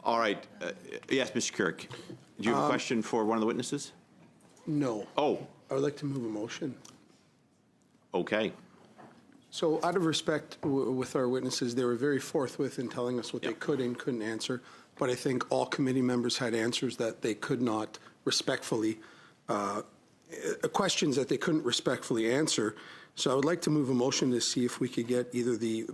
All right. Yes, Mr. Kirk. Do you have a question for one of the witnesses? No. Oh. I would like to move a motion. Okay. So out of respect with our witnesses, they were very forthwith in telling us what they could and couldn't answer, but I think all committee members had answers that they could not respectfully, questions that they couldn't respectfully answer. So I would like to move a motion to see if we could get either the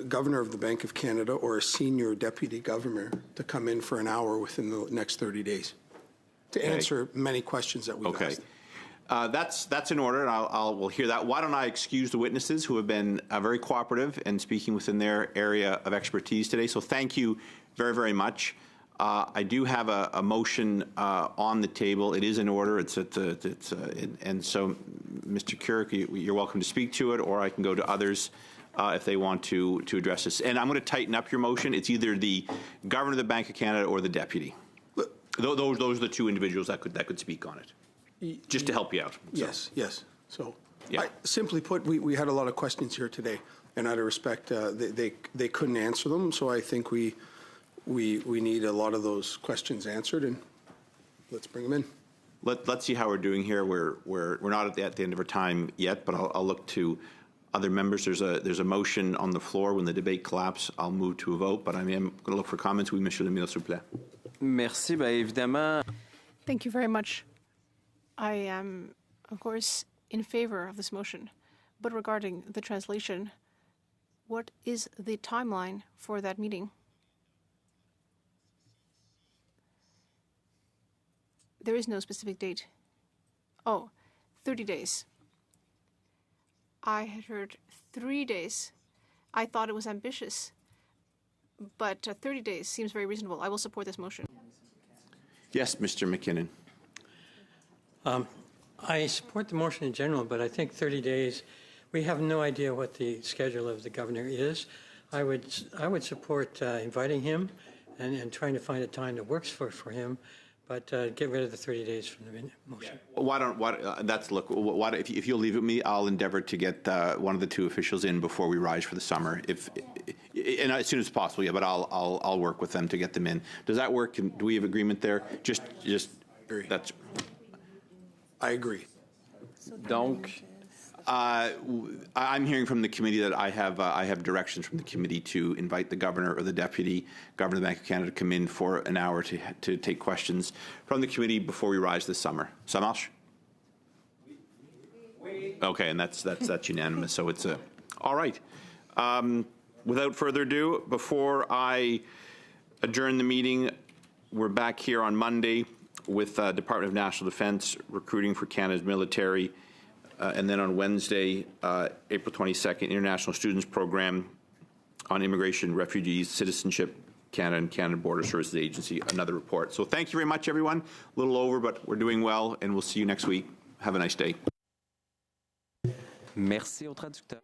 governor of the Bank of Canada or a senior deputy governor to come in for an hour within the next 30 days to answer many questions that we've asked. That's in order, and we'll hear that. Why don't I excuse the witnesses who have been very cooperative and speaking within their area of expertise today. So thank you very, very much. I do have a motion on the table. It is in order. And so, Mr. Keurig, you're welcome to speak to it, or I can go to others if they want to address this. And I'm going to tighten up your motion. It's either the Governor of the Bank of Canada or the Deputy. Those are the two individuals that could speak on it, just to help you out. So. Yes. So, Yeah. simply put, we had a lot of questions here today, and out of respect, they couldn't answer them. So I think we need a lot of those questions answered, and let's bring them in. Let's see how we're doing here. We're not at the end of our time yet, but I'll look to other members. There's a motion on the floor. When the debate collapses, I'll move to a vote. But I am going to look for comments. Oui, Monsieur le Ministre, s'il vous plaît. Merci. Bien évidemment. Thank you very much. I am, of course, in favor of this motion. But regarding the translation, what is the timeline for that meeting? There is no specific date. Oh, 30 days. I had heard 3 days. I thought it was ambitious, but 30 days seems very reasonable. I will support this motion. Yes, Mr. McKinnon. I support the motion in general, but I think 30 days, we have no idea what the schedule of the governor is. I would support inviting him and trying to find a time that works for him, but get rid of the 30 days from the motion. If you'll leave it with me, I'll endeavor to get one of the two officials in before we rise for the summer, and as soon as possible. Yeah, but I'll work with them to get them in. Does that work? Do we have agreement there? Just that's. I agree. Donc, I'm hearing from the committee that I have directions from the committee to invite the governor or the deputy governor of the Bank of Canada to come in for an hour to take questions from the committee before we rise this summer. Ça marche? Okay, and that's unanimous. So it's all right. Without further ado, before I adjourn the meeting, we're back here on Monday with Department of National Defense recruiting for Canada's military. And then on Wednesday, April 22nd, International Students Program on Immigration, Refugees, Citizenship, Canada and Canada Border Services Agency, another report. So thank you very much, everyone. A little over, but we're doing well, and we'll see you next week. Have a nice day. merci aux traducteurs.